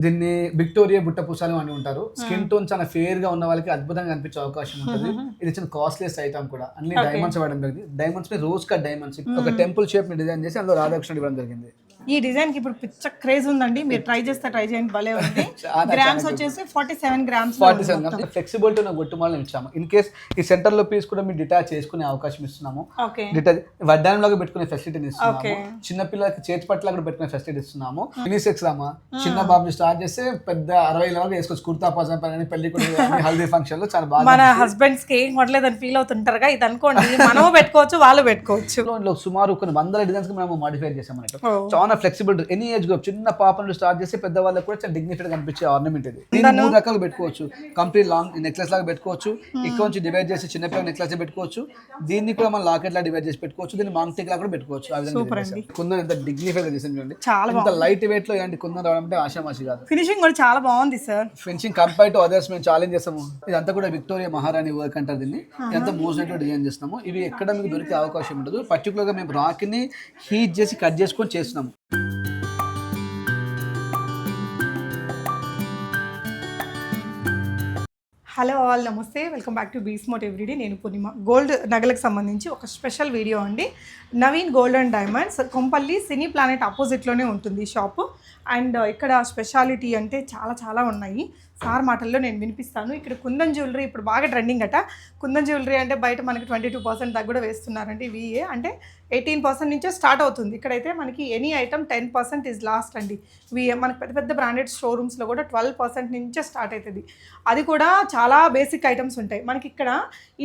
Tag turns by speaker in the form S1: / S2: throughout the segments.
S1: దీన్ని విక్టోరియా బుట్ట పూసాలు అని ఉంటారు. స్కిన్ టోన్ చాలా ఫేర్ గా ఉన్న వాళ్ళకి అద్భుతంగా కనిపించే అవకాశం ఉంటుంది. ఇది చిన్న కాస్ట్లీయెస్ట్ ఐటమ్ కూడా. అన్ని డైమండ్స్ వాడడం జరిగింది. డైమండ్స్ మీద రోజ్ కట్ డైమండ్స్ ఒక టెంపుల్ షేప్ ని డిజైన్ చేసి అందులో రాధాకృష్ణ ఇవ్వడం జరిగింది.
S2: ఈ డిజైన్ కి ఇప్పుడు పిచ్చ క్రేజ్ ఉందండి. మీరు ట్రై చేయండి, భలే ఉంది. గ్రామ్స్ వచ్చేసి 47 గ్రామ్స్.
S1: 47 ఫ్లెక్సిబిలిటీ ఉన్న గొట్టుమాలను ఇచ్చాము. ఇన్ కేస్ ఈ సెంటర్ లో పీస్ కూడా మీరు డిటాచ్ చేసుకునే అవకాశం ఇస్తున్నాము. వడ్డానం లాగా పెట్టుకునే ఫెసిలిటీని ఇస్తున్నాము. చిన్న పిల్లలకి చేతి పట్ల కూడా పెట్టుకునే ఫెసిలిటీ ఇస్తున్నాము. యూనిసెక్స్ రామా చిన్న బాబు స్టార్ట్ చేస్తే పెద్ద 60 లాగా వేసుకోవచ్చు. కుర్తా పజామా పెళ్లి కూడా హల్దీ ఫంక్షన్ లో చాలా బాగా.
S2: మన హస్బెండ్స్ కి ఏం కొట్టలేదని ఫీల్ అవుతుంటారుగా, ఇది అనుకోండి మనము పెట్టుకోవచ్చు, వాళ్ళు పెట్టుకోవచ్చు.
S1: సుమారు కొన్ని వందల డిజైన్స్ మేము మాడిఫై చేసాం అన్నట్టు. చాలా ఫ్లెక్సిబుల్. ఎనీ ఏజ్ గ్రూప్ చిన్న పాప నుండి స్టార్ట్ చేస్తే పెద్ద వాళ్ళకి కూడా చాలా డిగ్నిఫైడ్ కనిపించే ఆర్నమెంట్ ఇది. దీన్ని 3 రకాలు పెట్టుకోవచ్చు. కంప్లీట్ లాంగ్ నెక్లెస్ లాగా పెట్టుకోవచ్చు. ఇక్కడ నుంచి డివైడ్ చేసి చిన్న పిల్లల నెక్లెస్ పెట్టుకోవచ్చు. దీన్ని కూడా మనం లాకెట్ లా డివైడ్ చేసి పెట్టుకోవచ్చు. దీన్ని మాంగ్టిక్ లా కూడా పెట్టుకోవచ్చు. ఆ విధంగా కుందన్ ఎంత డిగ్నిఫైడ్ గా చేసాం చూడండి. ఇంత లైట్ వెయిట్ లో ఇలాంటి కుందన్ రావడం అంటే ఆశామాషి కాదు.
S2: ఫినిషింగ్ కూడా చాలా బాగుంది sir.
S1: Finishing compare to others మేము ఛాలెంజ్ చేస్తాము. ఇదంతా కూడా విక్టోరియా మహారాణి వర్క్ అంటారు దీన్ని. ఎంత మోస్ట్ డిజైన్ చేస్తున్నాము. ఇవి ఎక్కడ మీకు దొరికే అవకాశం ఉండదు. పర్టికులర్ గా మేము రాకిని హీట్ చేసి కట్ చేసుకొని చేస్తున్నాము.
S2: హలో ఆల్, నమస్తే, welcome back to be smart everyday. నేను పూర్ణిమ. గోల్డ్ నగలకు సంబంధించి ఒక స్పెషల్ వీడియో అండి. Naveen gold and diamonds, Kompally cine planet ఆపోజిట్లోనే ఉంటుంది ఈ షాపు. అండ్ ఇక్కడ స్పెషాలిటీ అంటే చాలా చాలా ఉన్నాయి. సార్ మాటల్లో నేను వినిపిస్తాను. ఇక్కడ కుందన్ జ్యువెలరీ ఇప్పుడు బాగా ట్రెండింగ్ అట. కుందన్ జ్యువెలరీ అంటే బయట మనకి 22% దాకా కూడా వేస్తున్నారండి. విఏ అంటే 18% నుంచే స్టార్ట్ అవుతుంది. ఇక్కడైతే మనకి ఎనీ ఐటమ్ 10% ఈజ్ లాస్ట్ అండి. విఏ మనకి పెద్ద పెద్ద బ్రాండెడ్ షోరూమ్స్లో కూడా 12% నుంచే స్టార్ట్ అవుతుంది. అది కూడా చాలా బేసిక్ ఐటమ్స్ ఉంటాయి మనకి ఇక్కడ.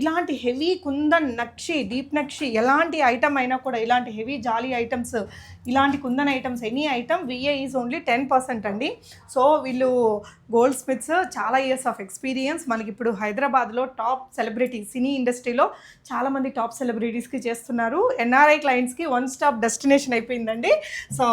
S2: ఇలాంటి హెవీ కుందన్ నక్షి, డీప్ నక్షి ఎలాంటి ఐటమ్ అయినా కూడా, ఇలాంటి హెవీ జాలీ ఐటమ్స్, ఇలాంటి kundan items any item VA is only 10% అండి. సో వీళ్ళు గోల్డ్ స్మిత్స్, చాలా ఇయర్స్ ఆఫ్ ఎక్స్పీరియన్స్. మనకి ఇప్పుడు హైదరాబాద్లో టాప్ సెలబ్రిటీ, సినీ ఇండస్ట్రీలో చాలామంది టాప్ సెలబ్రిటీస్కి చేస్తున్నారు. ఎన్ఆర్ఐ క్లయింట్స్కి వన్ స్టాప్ డెస్టినేషన్ అయిపోయిందండి. So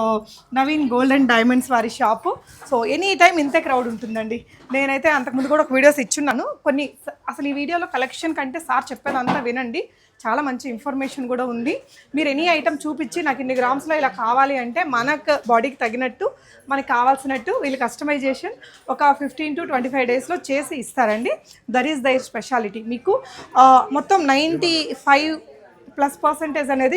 S2: Naveen gold and diamonds వారి షాపు. సో ఎనీ టైం ఇంతే క్రౌడ్ ఉంటుందండి. నేనైతే అంతకుముందు కూడా ఒక వీడియోస్ ఇచ్చున్నాను కొన్ని. అసలు ఈ వీడియోలో కలెక్షన్ కంటే సార్ చెప్పేదంతా వినండి, చాలా మంచి ఇన్ఫర్మేషన్ కూడా ఉంది. మీరు ఎనీ ఐటమ్ చూపించి నాకు ఇన్ని గ్రామ్స్లో ఇలా కావాలి అంటే మనకు బాడీకి తగినట్టు, మనకు కావాల్సినట్టు వీళ్ళు కస్టమైజేషన్ ఒక 15 to 25 డేస్లో చేసి ఇస్తారండి. That is their speciality. మీకు మొత్తం 95+% అనేది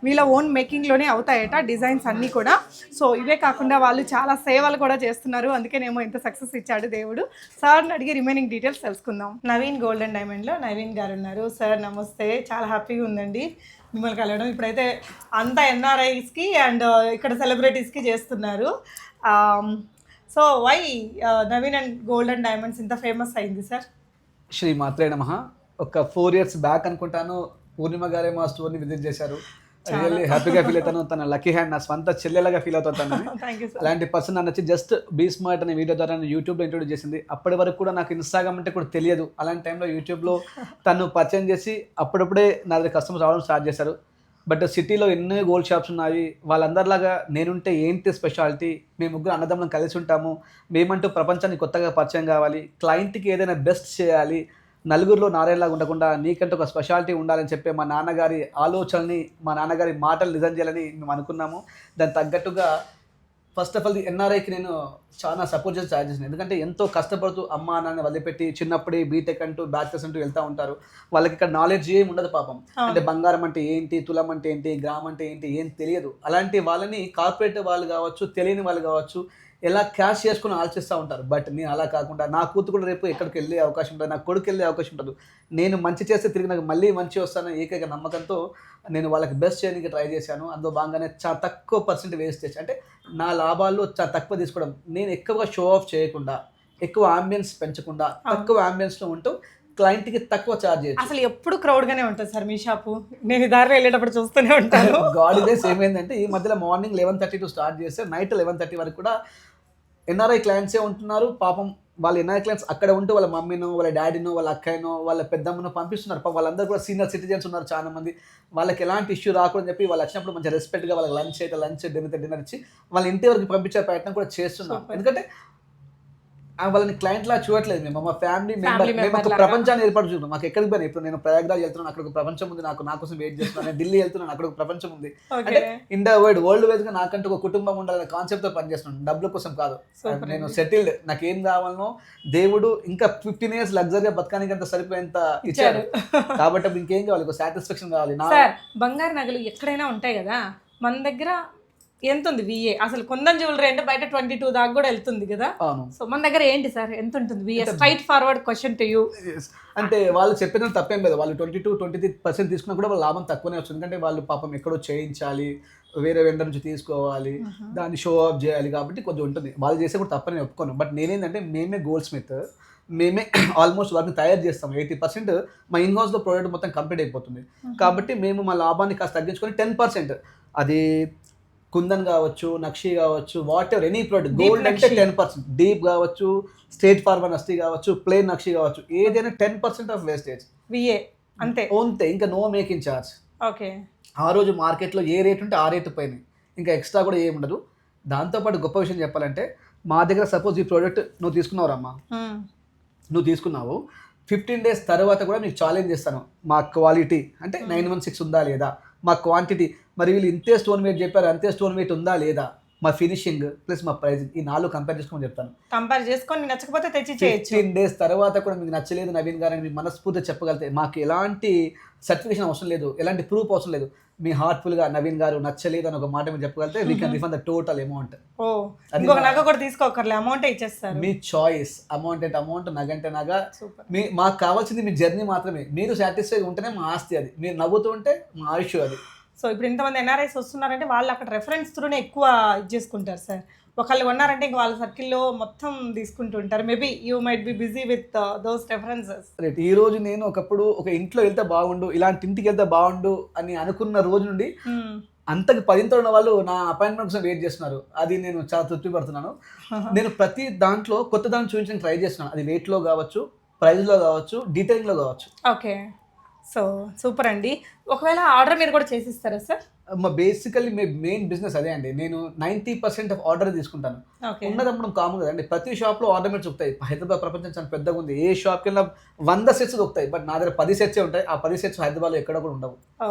S2: వీళ్ళ ఓన్ మేకింగ్లోనే అవుతాయట డిజైన్స్ అన్నీ కూడా. సో ఇవే కాకుండా వాళ్ళు చాలా సేవలు కూడా చేస్తున్నారు. అందుకేనేమో ఇంత సక్సెస్ ఇచ్చాడు దేవుడు. సార్ని అడిగి రిమైనింగ్ డీటెయిల్స్ తెలుసుకుందాం. నవీన్ గోల్డ్ అండ్ డైమండ్లో నవీన్ గారు ఉన్నారు. సార్ నమస్తే, చాలా హ్యాపీగా ఉందండి మిమ్మల్ని కలవడం. ఇప్పుడైతే అంతా ఎన్ఆర్ఐస్కి అండ్ ఇక్కడ సెలబ్రిటీస్కి చేస్తున్నారు. So why Naveen and gold and diamonds ఇంత ఫేమస్ అయింది సార్?
S1: శ్రీ మాత్రే నమః. ఒక 4 years బ్యాక్ అనుకుంటాను, పూర్ణిమ గారే మా స్టోర్ని విజిట్ చేశారు. రియల్లీ హ్యాపీగా ఫీల్ అవుతాను. తన లక్కీ హ్యాండ్, నా స్వంత చెల్లెలాగా ఫీల్ అవుతాను. అలాంటి పర్సన్ నన్ను వచ్చి జస్ట్ బీ స్మార్ట్ అనే వీడియో ద్వారా యూట్యూబ్లో ఇంట్రొడ్యూస్ చేసింది. అప్పటి వరకు కూడా నాకు ఇన్స్టాగ్రామ్ అంటే కూడా తెలియదు. అలాంటి టైంలో యూట్యూబ్లో తను పరిచయం చేసి అప్పుడప్పుడే నా దగ్గర కస్టమర్స్ రావడం స్టార్ట్ చేశారు. బట్ సిటీలో ఎన్నో గోల్డ్ షాప్స్ ఉన్నాయి. వాళ్ళందరిలాగా నేనుంటే ఏంటి స్పెషాలిటీ, మేము ముగ్గురు అన్నదమ్ములను కలిసి ఉంటాము, మేమంటూ ప్రపంచానికి కొత్తగా పరిచయం కావాలి, క్లయింట్కి ఏదైనా బెస్ట్ చేయాలి, నలుగురిలో నారాయణలాగా ఉండకుండా నీకంటే ఒక స్పెషాలిటీ ఉండాలని చెప్పే మా నాన్నగారి ఆలోచనని, మా నాన్నగారి మాటలు నిజం చేయాలని మేము అనుకున్నాము. దానికి తగ్గట్టుగా ఫస్ట్ ఆఫ్ ఆల్ ఎన్ఆర్ఐకి నేను చాలా సపోర్ట్ చేసి స్టార్ట్ చేశాను. ఎందుకంటే ఎంతో కష్టపడుతూ అమ్మా నాన్న వదిలిపెట్టి చిన్నప్పుడే బీటెక్ అంటూ బ్యాచిలర్స్ అంటూ వెళ్తూ ఉంటారు. వాళ్ళకి ఇక్కడ నాలెడ్జ్ ఏమి ఉండదు పాపం. అంటే బంగారం అంటే ఏంటి, తులం అంటే ఏంటి, గ్రామ్ అంటే ఏంటి ఏం తెలియదు. అలాంటి వాళ్ళని కార్పొరేట్ వాళ్ళు కావచ్చు, తెలియని వాళ్ళు కావచ్చు, ఎలా క్యాష్ చేసుకుని ఆలోచిస్తూ ఉంటారు. బట్ నేను అలా కాకుండా నా కూతురు కూడా రేపు ఎక్కడికి వెళ్ళే అవకాశం ఉంటుంది, నా కొడుకు వెళ్ళే అవకాశం ఉంటుంది. నేను మంచి చేస్తే తిరిగి నాకు మళ్ళీ మంచి వస్తానని ఏకైక నమ్మకంతో నేను వాళ్ళకి బెస్ట్ చేయడానికి ట్రై చేశాను. అందులో భాగంగానే చాలా తక్కువ % వేస్టేజ్, అంటే నా లాభాల్లో చాలా తక్కువ తీసుకోవడం. నేను ఎక్కువగా షో ఆఫ్ చేయకుండా, ఎక్కువ ఆంబియన్స్ పెంచకుండా, తక్కువ ఆంబియన్స్లో ఉంటూ క్లయింట్కి తక్కువ ఛార్జ్ చేయొచ్చు.
S2: అసలు ఎప్పుడు క్రౌడ్గానే ఉంటుంది సార్ మీ షాపు. నేను దారిలో వెళ్ళేటప్పుడు చూస్తూనే ఉంటాను.
S1: గాడ్ డేస్ ఏమైందంటే ఈ మధ్యలో మార్నింగ్ 11:30 స్టార్ట్ చేస్తే నైట్ 11:30 వరకు కూడా ఎన్ఆర్ఐ క్లయింట్సే ఉంటున్నారు. పాపం వాళ్ళ ఎన్ఆర్ఐ క్లయింట్స్ అక్కడ ఉంటూ వాళ్ళ మమ్మీనో, వాళ్ళ డాడీనో, వాళ్ళ అక్కయ్యనో, వాళ్ళ పెద్దమ్మనో పంపిస్తున్నారు. పాపం వాళ్ళందరూ కూడా సీనియర్ సిటిజన్స్ ఉన్నారు చాలా మంది. వాళ్ళకి ఎలాంటి ఇష్యూ రాకూడదని చెప్పి వాళ్ళు వచ్చినప్పుడు మంచి రెస్పెక్ట్గా వాళ్ళకి లంచ్, డిన్నర్ ఇచ్చి వాళ్ళ ఇంటి వరకు పంపించే ప్రయత్నం కూడా చేస్తున్నాం. ఎందుకంటే వాళ్ళని క్లయింట్ లా చూడట్లేదు మేము, మా ఫ్యామిలీ మెంబర్. మేము ఒక ప్రపంచాన్ని ఏర్పాటు చూద్దాం. మాకు ఎక్కడికి పోయినా, ఇప్పుడు నేను ప్రయాగ్రాజ్ వెళ్తున్నాను, అక్కడ ఒక ప్రపంచం ఉంది, నా కోసం వెయిట్ చేస్తున్నాను. నేను ఢిల్లీ వెళ్తున్నాను, అక్కడ ఒక ప్రపంచం ఉంది. అంటే ఇండియా వరల్డ్ వైజ్ గా నాకంటూ ఒక కుటుంబం ఉండాలనే కాన్సెప్ట్ తో పనిచేస్తున్నాను, డబ్బుల కోసం కాదు. నేను సెటిల్డ్, నాకేం కావాలనో దేవుడు ఇంకా 15 years లగ్జరీగా బతకానికి అంత సరిపోయేంత ఇచ్చాడు. కాబట్టి అప్పుడు ఇంకేం కావాలి, ఒక సాటిస్ఫాక్షన్ కావాలి.
S2: సార్ బంగారు నగలు ఎక్కడైనా ఉంటాయి కదా, మన దగ్గర ఎంత ఉంది విఏ? అసలు కుందన్ జ్యువెలరీ అంటే బయట 22 దాకా కూడా వెళ్తుంది కదా. సో మన దగ్గర ఏంటి సార్, ఎంత ఉంటుంది VA? Straight forward question to you.
S1: అంటే వాళ్ళు చెప్పిన తప్పేం లేదు. వాళ్ళు 22-23% తీసుకున్నా కూడా వాళ్ళ లాభం తక్కువనే వస్తుంది. ఎందుకంటే వాళ్ళు పాపం ఎక్కడో చేయించాలి, వేరే వెండర్ నుంచి తీసుకోవాలి, దాన్ని షో ఆఫ్ చేయాలి, కాబట్టి కొద్దిగా ఉంటుంది. వాళ్ళు చేసే కూడా తప్పని ఒప్పుకోను. బట్ నేనేంటంటే మేమే గోల్డ్ స్మిత్, మేమే ఆల్మోస్ట్ వాటిని తయారు చేస్తాం. 80% మా ఇన్ హౌస్లో ప్రోడక్ట్ మొత్తం కంప్లీట్ అయిపోతుంది. కాబట్టి మేము మా లాభాన్ని కాస్త తగ్గించుకొని 10%, అది కుందన్ కావచ్చు, నక్షి కావచ్చు, what ever any product, gold అంటే 10%, డీప్ కావచ్చు, స్ట్రేట్ ఫార్వర్డ్ నక్షి కావచ్చు, ప్లెయిన్ నక్షి కావచ్చు, ఏదైనా 10% ఆఫ్ వేస్టేజ్
S2: విఏ అంతే.
S1: ఇంకా నో మేకింగ్ ఛార్జ్.
S2: ఓకే.
S1: ఆ రోజు మార్కెట్లో ఏ రేట్ ఉంటే ఆ రేటు పైన, ఇంకా ఎక్స్ట్రా కూడా ఏమి ఉండదు. దాంతోపాటు గొప్ప విషయం చెప్పాలంటే, మా దగ్గర సపోజ్ ఈ ప్రోడక్ట్ నువ్వు తీసుకున్నావురమ్మా, నువ్వు తీసుకున్నావు, 15 days తర్వాత కూడా మీకు ఛాలెంజ్ చేస్తాను. మా క్వాలిటీ అంటే 916 ఉందా లేదా, మా క్వాంటిటీ, మరి వీళ్ళు ఇంతే స్టోన్ వెయిట్ చెప్పారు, అంతే స్టోన్ వెయిట్ ఉందా లేదా, మా ఫినిషింగ్ ప్లస్ మా ప్రైజింగ్, ఈ 4 కంపేర్ చేసుకొని చెప్తాను.
S2: కంపేర్ చేసుకొని నచ్చకపోతే తెచ్చి చేయొచ్చు.
S1: 15 days తర్వాత కూడా మీకు నచ్చలేదు నవీన్ గారు అని మీకు మనస్ఫూర్తిగా చెప్పగలితే, మాకు ఎలాంటి సర్టిఫికేషన్ అవసరం లేదు, ఎలాంటి ప్రూఫ్ అవసరం లేదు. మీ హార్ట్ఫుల్గా నవీన్ గారు నచ్చలేదు అని ఒక మాట మీరు చెప్పగలితే, we can refund the total amount.
S2: ఇంకొక నగ కూడా తీసుకోకర్లే, అమౌంట్ ఇచ్చేస్తారు.
S1: మీ చాయిస్, అమౌంట్ అంటే అమౌంట్, నగ అంటే నగ. మాకు కావాల్సింది మీ జర్నీ మాత్రమే. మీరు సాటిస్ఫై ఉంటేనే మా ఆస్తి అది, మీరు నవ్వుతూ ఉంటే మా ఆయుష్ అది.
S2: సో ఇప్పుడు ఇంతమంది ఎన్ఆర్ఐస్ వస్తున్నారంటే వాళ్ళు అక్కడ రెఫరెన్స్ త్రూనే ఎక్కువ ఇది చేసుకుంటారు సార్. ఒకళ్ళు ఉన్నారంటే ఇంక వాళ్ళ సర్కిల్లో మొత్తం తీసుకుంటుంటారు. Maybe you might be busy with those references.
S1: Right. ఈ రోజు నేను ఒకప్పుడు ఒక ఇంట్లో వెళ్తే బాగుండు, ఇలాంటి ఇంటికి వెళ్తే బాగుండు అని అనుకున్న రోజు నుండి అంతకు 10తో ఉన్న వాళ్ళు నా అపాయింట్మెంట్ కోసం వెయిట్ చేస్తున్నారు. అది నేను చాలా తృప్తి పడుతున్నాను. నేను ప్రతి దాంట్లో కొత్త దాన్ని చూపించడానికి ట్రై చేస్తున్నాను. అది వెయిట్లో కావచ్చు, ప్రైస్లో కావచ్చు, డీటెయిలింగ్లో కావచ్చు.
S2: ఓకే. సో సూపర్ అండి. ఒకవేళ ఆర్డర్ మీరు కూడా చేసిస్తారా సార్?
S1: మా బేసికల్లీ మెయిన్ బిజినెస్ అదే అండి. నేను 90% ఆఫ్ ఆర్డర్ తీసుకుంటాను. ఉన్నదమ్మడం కామన్ కదండి. ప్రతి షాప్లో ఆర్నమెంట్స్ దొరుకుతాయి. హైదరాబాద్ ప్రపంచం చాలా పెద్దగా ఉంది. ఏ షాప్కి వెళ్ళినా 100 sets దొరుకుతాయి. బట్ నా దగ్గర 10 sets ఉంటాయి. ఆ 10 sets హైదరాబాద్లో ఎక్కడ కూడా ఉండవు.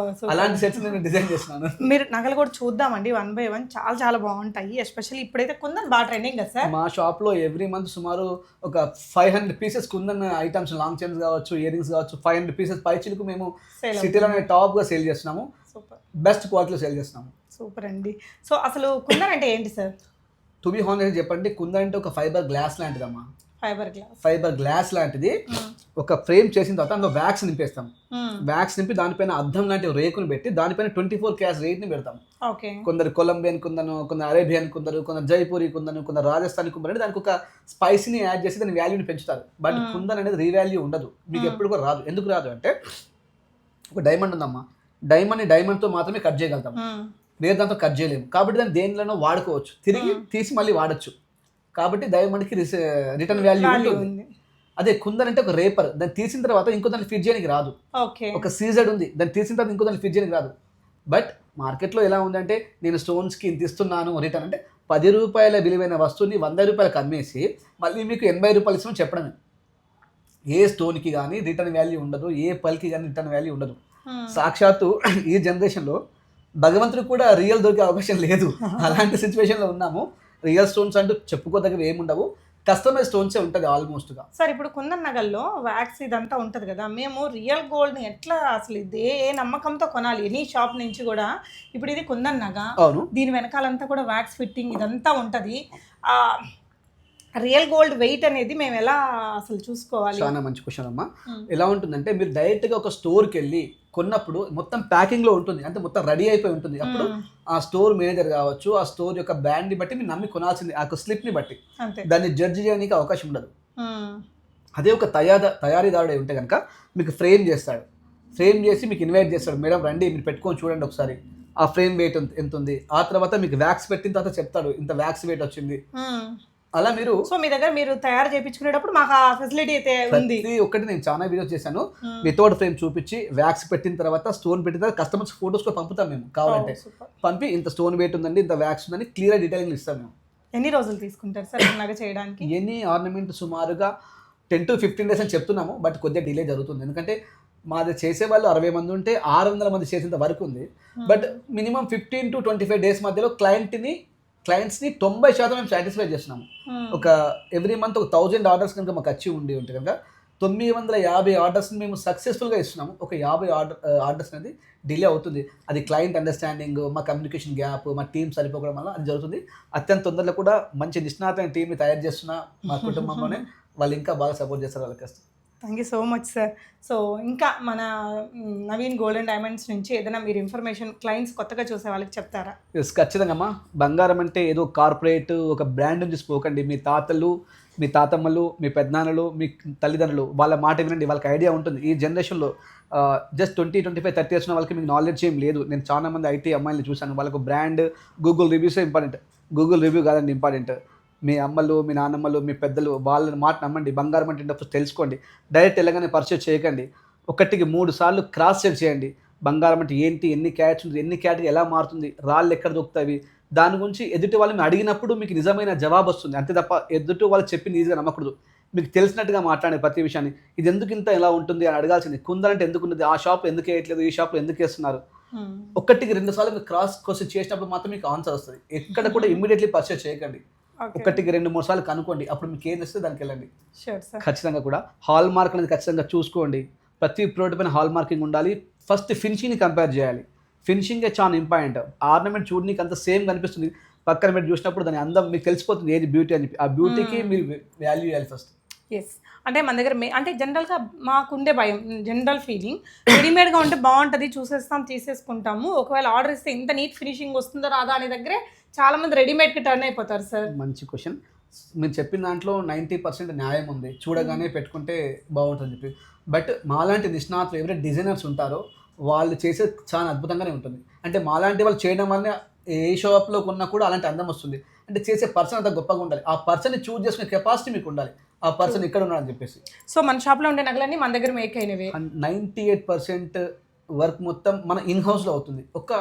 S1: అలాంటి సెట్స్ నేను డిజైన్ చేస్తున్నాను.
S2: మీరు నగలు కూడా చూద్దామండి, 1 by 1 చాలా చాలా బాగుంటాయి. ఎస్పెషల్లీ ఇప్పుడైతే కుందన్ బాగా ట్రెండింగ్ కదా సార్.
S1: మా షాప్లో ఎవ్రీ మంత్ సుమారు ఒక 500 pieces kundan items, long chains కావచ్చు, ఇయర్ రింగ్స్ కావచ్చు, 500 pieces పై చిలుకు మేము సిటీలోనే టాప్గా సేల్ చేస్తున్నాము. బెస్ట్ క్వాలిటీలో సేల్ చేస్తున్నాము.
S2: సూపర్ అండి. సో అసలు కుందన్ అంటే ఏంటి సార్?
S1: టు బి హానెస్ట్ చెప్పండి, కుందన్ అంటే ఒక ఫైబర్ గ్లాస్ లాంటిదమ్మా. ఫైబర్ గ్లాస్ లాంటిది. ఒక ఫ్రేమ్ చేసిన తర్వాత అందులో వ్యాక్స్ నింపేస్తాం. వ్యాక్స్ నింపి దానిపైన అద్దం లాంటి రేకును పెట్టి దానిపైన 24 carats రేట్ ని పెడతాం. కొందరు కొలంబియన్ కుందను, కొందరు అరేబియన్ కుందరు, కొందరు జైపూరి కుందను, కొందరు రాజస్థానీ కుందరు అంటే దానికి ఒక స్పైసీని యాడ్ చేసి దాని వాల్యూని పెంచుతారు. బట్ కుందన్ అనేది రీవాల్యూ ఉండదు, మీకు ఎప్పుడు కూడా రాదు. ఎందుకు రాదు అంటే, ఒక డైమండ్ ఉందమ్మా, డైమండ్తో మాత్రమే కట్ చేయగలుగుతాం, వేరే దాంతో కట్ చేయలేము. కాబట్టి దాన్ని దేనిలోనో వాడుకోవచ్చు, తిరిగి తీసి మళ్ళీ వాడచ్చు. కాబట్టి డైమండ్కి రిటర్న్ వాల్యూ ఉంటుంది. అదే కుందన్ అంటే ఒక రేపర్, దాన్ని తీసిన తర్వాత ఇంకో దాన్ని ఫిట్ చేయడానికి రాదు. ఒక సీజెడ్ ఉంది, దాన్ని తీసిన తర్వాత ఇంకో దాన్ని ఫిట్ చేయడానికి రాదు. బట్ మార్కెట్లో ఎలా ఉందంటే, నేను స్టోన్స్కి ఇంత ఇస్తున్నాను రిటర్న్ అంటే, 10 రూపాయల విలువైన వస్తువుని 100 రూపాయలకు అమ్మేసి మళ్ళీ మీకు 80 రూపాయలు ఇస్తామని చెప్పడమే. ఏ స్టోన్కి కానీ రిటర్న్ వాల్యూ ఉండదు, ఏ పల్కి కానీ రిటర్న్ వాల్యూ ఉండదు. సాక్షాత్తు ఈ జనరేషన్లో భగవంతుడు కూడా రియల్ దొరికే అవకాశం లేదు. అలాంటి సిచ్యువేషన్లో ఉన్నాము. రియల్ స్టోన్స్ అంటూ చెప్పుకోదగ్గవి ఏముండవు, కస్టమైజ్ స్టోన్సే ఉంటుంది ఆల్మోస్ట్గా.
S2: సార్ ఇప్పుడు కుందన్ నగల్లో వ్యాక్స్ ఇదంతా ఉంటుంది కదా, మేము రియల్ గోల్డ్ని ఎట్లా అసలు ఇది ఏ నమ్మకంతో కొనాలి? ఎనీ షాప్ నుంచి కూడా ఇప్పుడు ఇది కుందన్ నగ,
S1: అవును,
S2: దీని వెనకాలంతా కూడా వ్యాక్స్ ఫిట్టింగ్ ఇదంతా ఉంటుంది. రియల్ గోల్డ్ వెయిట్ అనేది మేము ఎలా అసలు చూసుకోవాలి?
S1: చాలా మంచి క్వశ్చన్ అమ్మా. ఎలా ఉంటుందంటే, మీరు డైరెక్ట్గా ఒక స్టోర్కి వెళ్ళి కొన్నప్పుడు మొత్తం ప్యాకింగ్లో ఉంటుంది, అంటే మొత్తం రెడీ అయిపోయి ఉంటుంది. అప్పుడు ఆ స్టోర్ మేనేజర్ కావచ్చు, ఆ స్టోర్ యొక్క బ్రాండ్ని బట్టి మీరు నమ్మి కొనాల్సింది, ఆ స్లిప్ని బట్టి దాన్ని జడ్జి చేయడానికి అవకాశం ఉండదు. అదే ఒక తయారీదారుడు ఉంటే కనుక మీకు ఫ్రేమ్ చేస్తాడు, ఫ్రేమ్ చేసి మీకు ఇన్వైట్ చేస్తాడు, మేడం రండి మీరు పెట్టుకొని చూడండి ఒకసారి ఆ ఫ్రేమ్ వెయిట్ ఎంత ఉంది. ఆ తర్వాత మీకు వ్యాక్స్ పెట్టిన తర్వాత చెప్తాడు ఇంత వ్యాక్స్ వెయిట్ వచ్చింది. అలా మీరు
S2: సో మీ దగ్గర మీరు తయారు చేయించుకునేటప్పుడు మాకు ఆ ఫెసిలిటీ అయితే ఉంది.
S1: ఒకటి నేను చాలా వీడియోస్ చేశాను, వితౌట్ ఫ్రేమ్ చూపించి వ్యాక్స్ పెట్టిన తర్వాత, స్టోన్ పెట్టిన తర్వాత కస్టమర్స్ ఫోటోస్ కూడా పంపుతాం మేము. కావాలంటే పంపి ఇంత స్టోన్ వెయిట్ ఉందండి, ఇంత వ్యాక్స్ ఉందని క్లియర్ డీటెయిలింగ్ ఇస్తాం మేము.
S2: ఎన్ని రోజులు తీసుకుంటారు సార్ నగ చేయడానికి?
S1: ఎనీ ఆర్నమెంట్ సుమారుగా 10 to 15 days అని చెప్తున్నాము, బట్ కొద్దిగా డిలే జరుగుతుంది. ఎందుకంటే మాది చేసే వాళ్ళు 60 మంది ఉంటే 600 మంది చేసేంత వరకు ఉంది. బట్ మినిమం 15 to 25 days మధ్యలో క్లయింట్స్ని 90% మేము సాటిస్ఫై చేస్తున్నాము. ఒక ఎవ్రీ మంత్ ఒక 1000 ఆర్డర్స్ కనుక మాకు వచ్చి ఉంటే కనుక 950 ఆర్డర్స్ని మేము సక్సెస్ఫుల్గా ఇస్తున్నాము. ఒక 50 ఆర్డర్స్ అనేది డిలే అవుతుంది. అది క్లయింట్ అండర్స్టాండింగ్, మా కమ్యూనికేషన్ గ్యాప్, మా టీం సరిపోవడం వల్ల అది జరుగుతుంది. అత్యంత తొందరలో కూడా మంచి నిష్ణాతమైన టీంని తయారు చేస్తున్న మా కుటుంబంలోనే వాళ్ళు ఇంకా బాగా సపోర్ట్ చేస్తారు వాళ్ళ కష్టం.
S2: Thank you so much sir. So ఇంకా మన నవీన్ గోల్డ్ అండ్ డైమండ్స్ నుంచి ఏదైనా మీరు ఇన్ఫర్మేషన్ క్లయింట్స్ కొత్తగా చూసే వాళ్ళకి చెప్తారా?
S1: ఎస్, ఖచ్చితంగా అమ్మా. బంగారం అంటే ఏదో కార్పొరేట్ ఒక బ్రాండ్ నుంచి పోకండి. మీ తాతలు, మీ తాతమ్మలు, మీ పెద్దనాన్నలు, మీ తల్లిదండ్రులు వాళ్ళ మాట వినండి. వాళ్ళకి ఐడియా ఉంటుంది. ఈ జనరేషన్లో జస్ట్ 20, 25, 30 years ఉన్న వాళ్ళకి మీకు నాలెడ్జ్ ఏం లేదు. నేను చాలా మంది ఐటీ అమ్మాయిని చూశాను. వాళ్ళకు బ్రాండ్, గూగుల్ రివ్యూసే ఇంపార్టెంట్. గూగుల్ రివ్యూ కాదండి ఇంపార్టెంట్. మీ అమ్మలు, మీ నాన్నమ్మలు, మీ పెద్దలు వాళ్ళ మాట నమ్మండి. బంగారం అంటే ఫస్ట్ తెలుసుకోండి. డైరెక్ట్ వెళ్ళగానే పర్చేజ్ చేయకండి. 1కి 3 సార్లు క్రాస్ చెక్ చేయండి. బంగారం అంటే ఏంటి, ఎన్ని క్యారెట్స్ ఉంది, ఎన్ని క్యారెట్గా ఎలా మారుతుంది, రాళ్ళు ఎక్కడ దొరుకుతాయి, దాని గురించి ఎదుటి వాళ్ళని అడిగినప్పుడు మీకు నిజమైన జవాబు వస్తుంది. అంతే తప్ప ఎదుటి వాళ్ళు చెప్పింది ఈజీగా నమ్మకూడదు. మీకు తెలిసినట్టుగా మాట్లాడే ప్రతి విషయాన్ని ఇది ఎందుకు ఇంత ఎలా ఉంటుంది అని అడగాల్సింది. కుందరంటే ఎందుకు ఉన్నది, ఆ షాప్ ఎందుకు వేయట్లేదు, ఈ షాప్లో ఎందుకు వేస్తున్నారు. 1కి 2 సార్లు మీరు క్రాస్ క్వశ్చన్ చేసినప్పుడు మాత్రం మీకు ఆన్సర్ వస్తుంది. ఎక్కడ కూడా ఇమ్మీడియట్లీ పర్చేజ్ చేయకండి. 1కి 2, 3 సార్లు కనుక్కోండి. అప్పుడు మీకు ఏం వస్తే దానికి వెళ్ళండి. ఖచ్చితంగా కూడా హాల్ మార్క్ అనేది ఖచ్చితంగా చూసుకోండి. ప్రతి ప్రోడక్ట్ పైన హాల్ మార్కింగ్ ఉండాలి. ఫస్ట్ ఫినిషింగ్ని కంపేర్ చేయాలి. ఫినిషింగే చాలా ఇంపార్టెంట్. ఆర్నమెంట్ చూడడానికి అంత సేమ్ కనిపిస్తుంది, పక్కన మీరు చూసినప్పుడు దాని అందం మీకు తెలిసిపోతుంది ఏది బ్యూటీ అని చెప్పి. ఆ బ్యూటీకి మీరు వాల్యూ ఇవ్వాలి ఫస్ట్.
S2: ఎస్, అంటే మన దగ్గర అంటే జనరల్గా మాకుండే భయం, జనరల్ ఫీలింగ్ రెడీమేడ్గా ఉంటే బాగుంటుంది, చూసేస్తాం, తీసేసుకుంటాము. ఒకవేళ ఆర్డర్ ఇస్తే ఇంత నీట్ ఫినిషింగ్ వస్తుందో రాదా అనే దగ్గరే చాలా మంది రెడీమేడ్కి టర్న్ అయిపోతారు సార్.
S1: మంచి క్వశ్చన్. మీరు చెప్పిన దాంట్లో 90% న్యాయం ఉంది. చూడగానే పెట్టుకుంటే బాగుంటుంది చెప్పి. బట్ మాలాంటి నిష్ణాతులు ఎవరైతే డిజైనర్స్ ఉంటారో వాళ్ళు చేసే చాలా అద్భుతంగానే ఉంటుంది. అంటే మాలాంటి వాళ్ళు చేయడం వల్ల ఏ షాప్లో కొన్నా కూడా అలాంటి అందం వస్తుంది. అంటే చేసే పర్సన్ అంత గొప్పగా ఉండాలి. ఆ పర్సన్ని చూజ్ చేసుకునే కెపాసిటీ మీకు ఉండాలి. ఆ పర్సన్ ఇక్కడ ఉన్నాడని చెప్పేసి.
S2: సో మన షాప్లో ఉండే నగలన్నీ మన దగ్గర మేక్ అయినవి.
S1: 98% వర్క్ మొత్తం మన ఇన్ హౌస్లో అవుతుంది. ఒక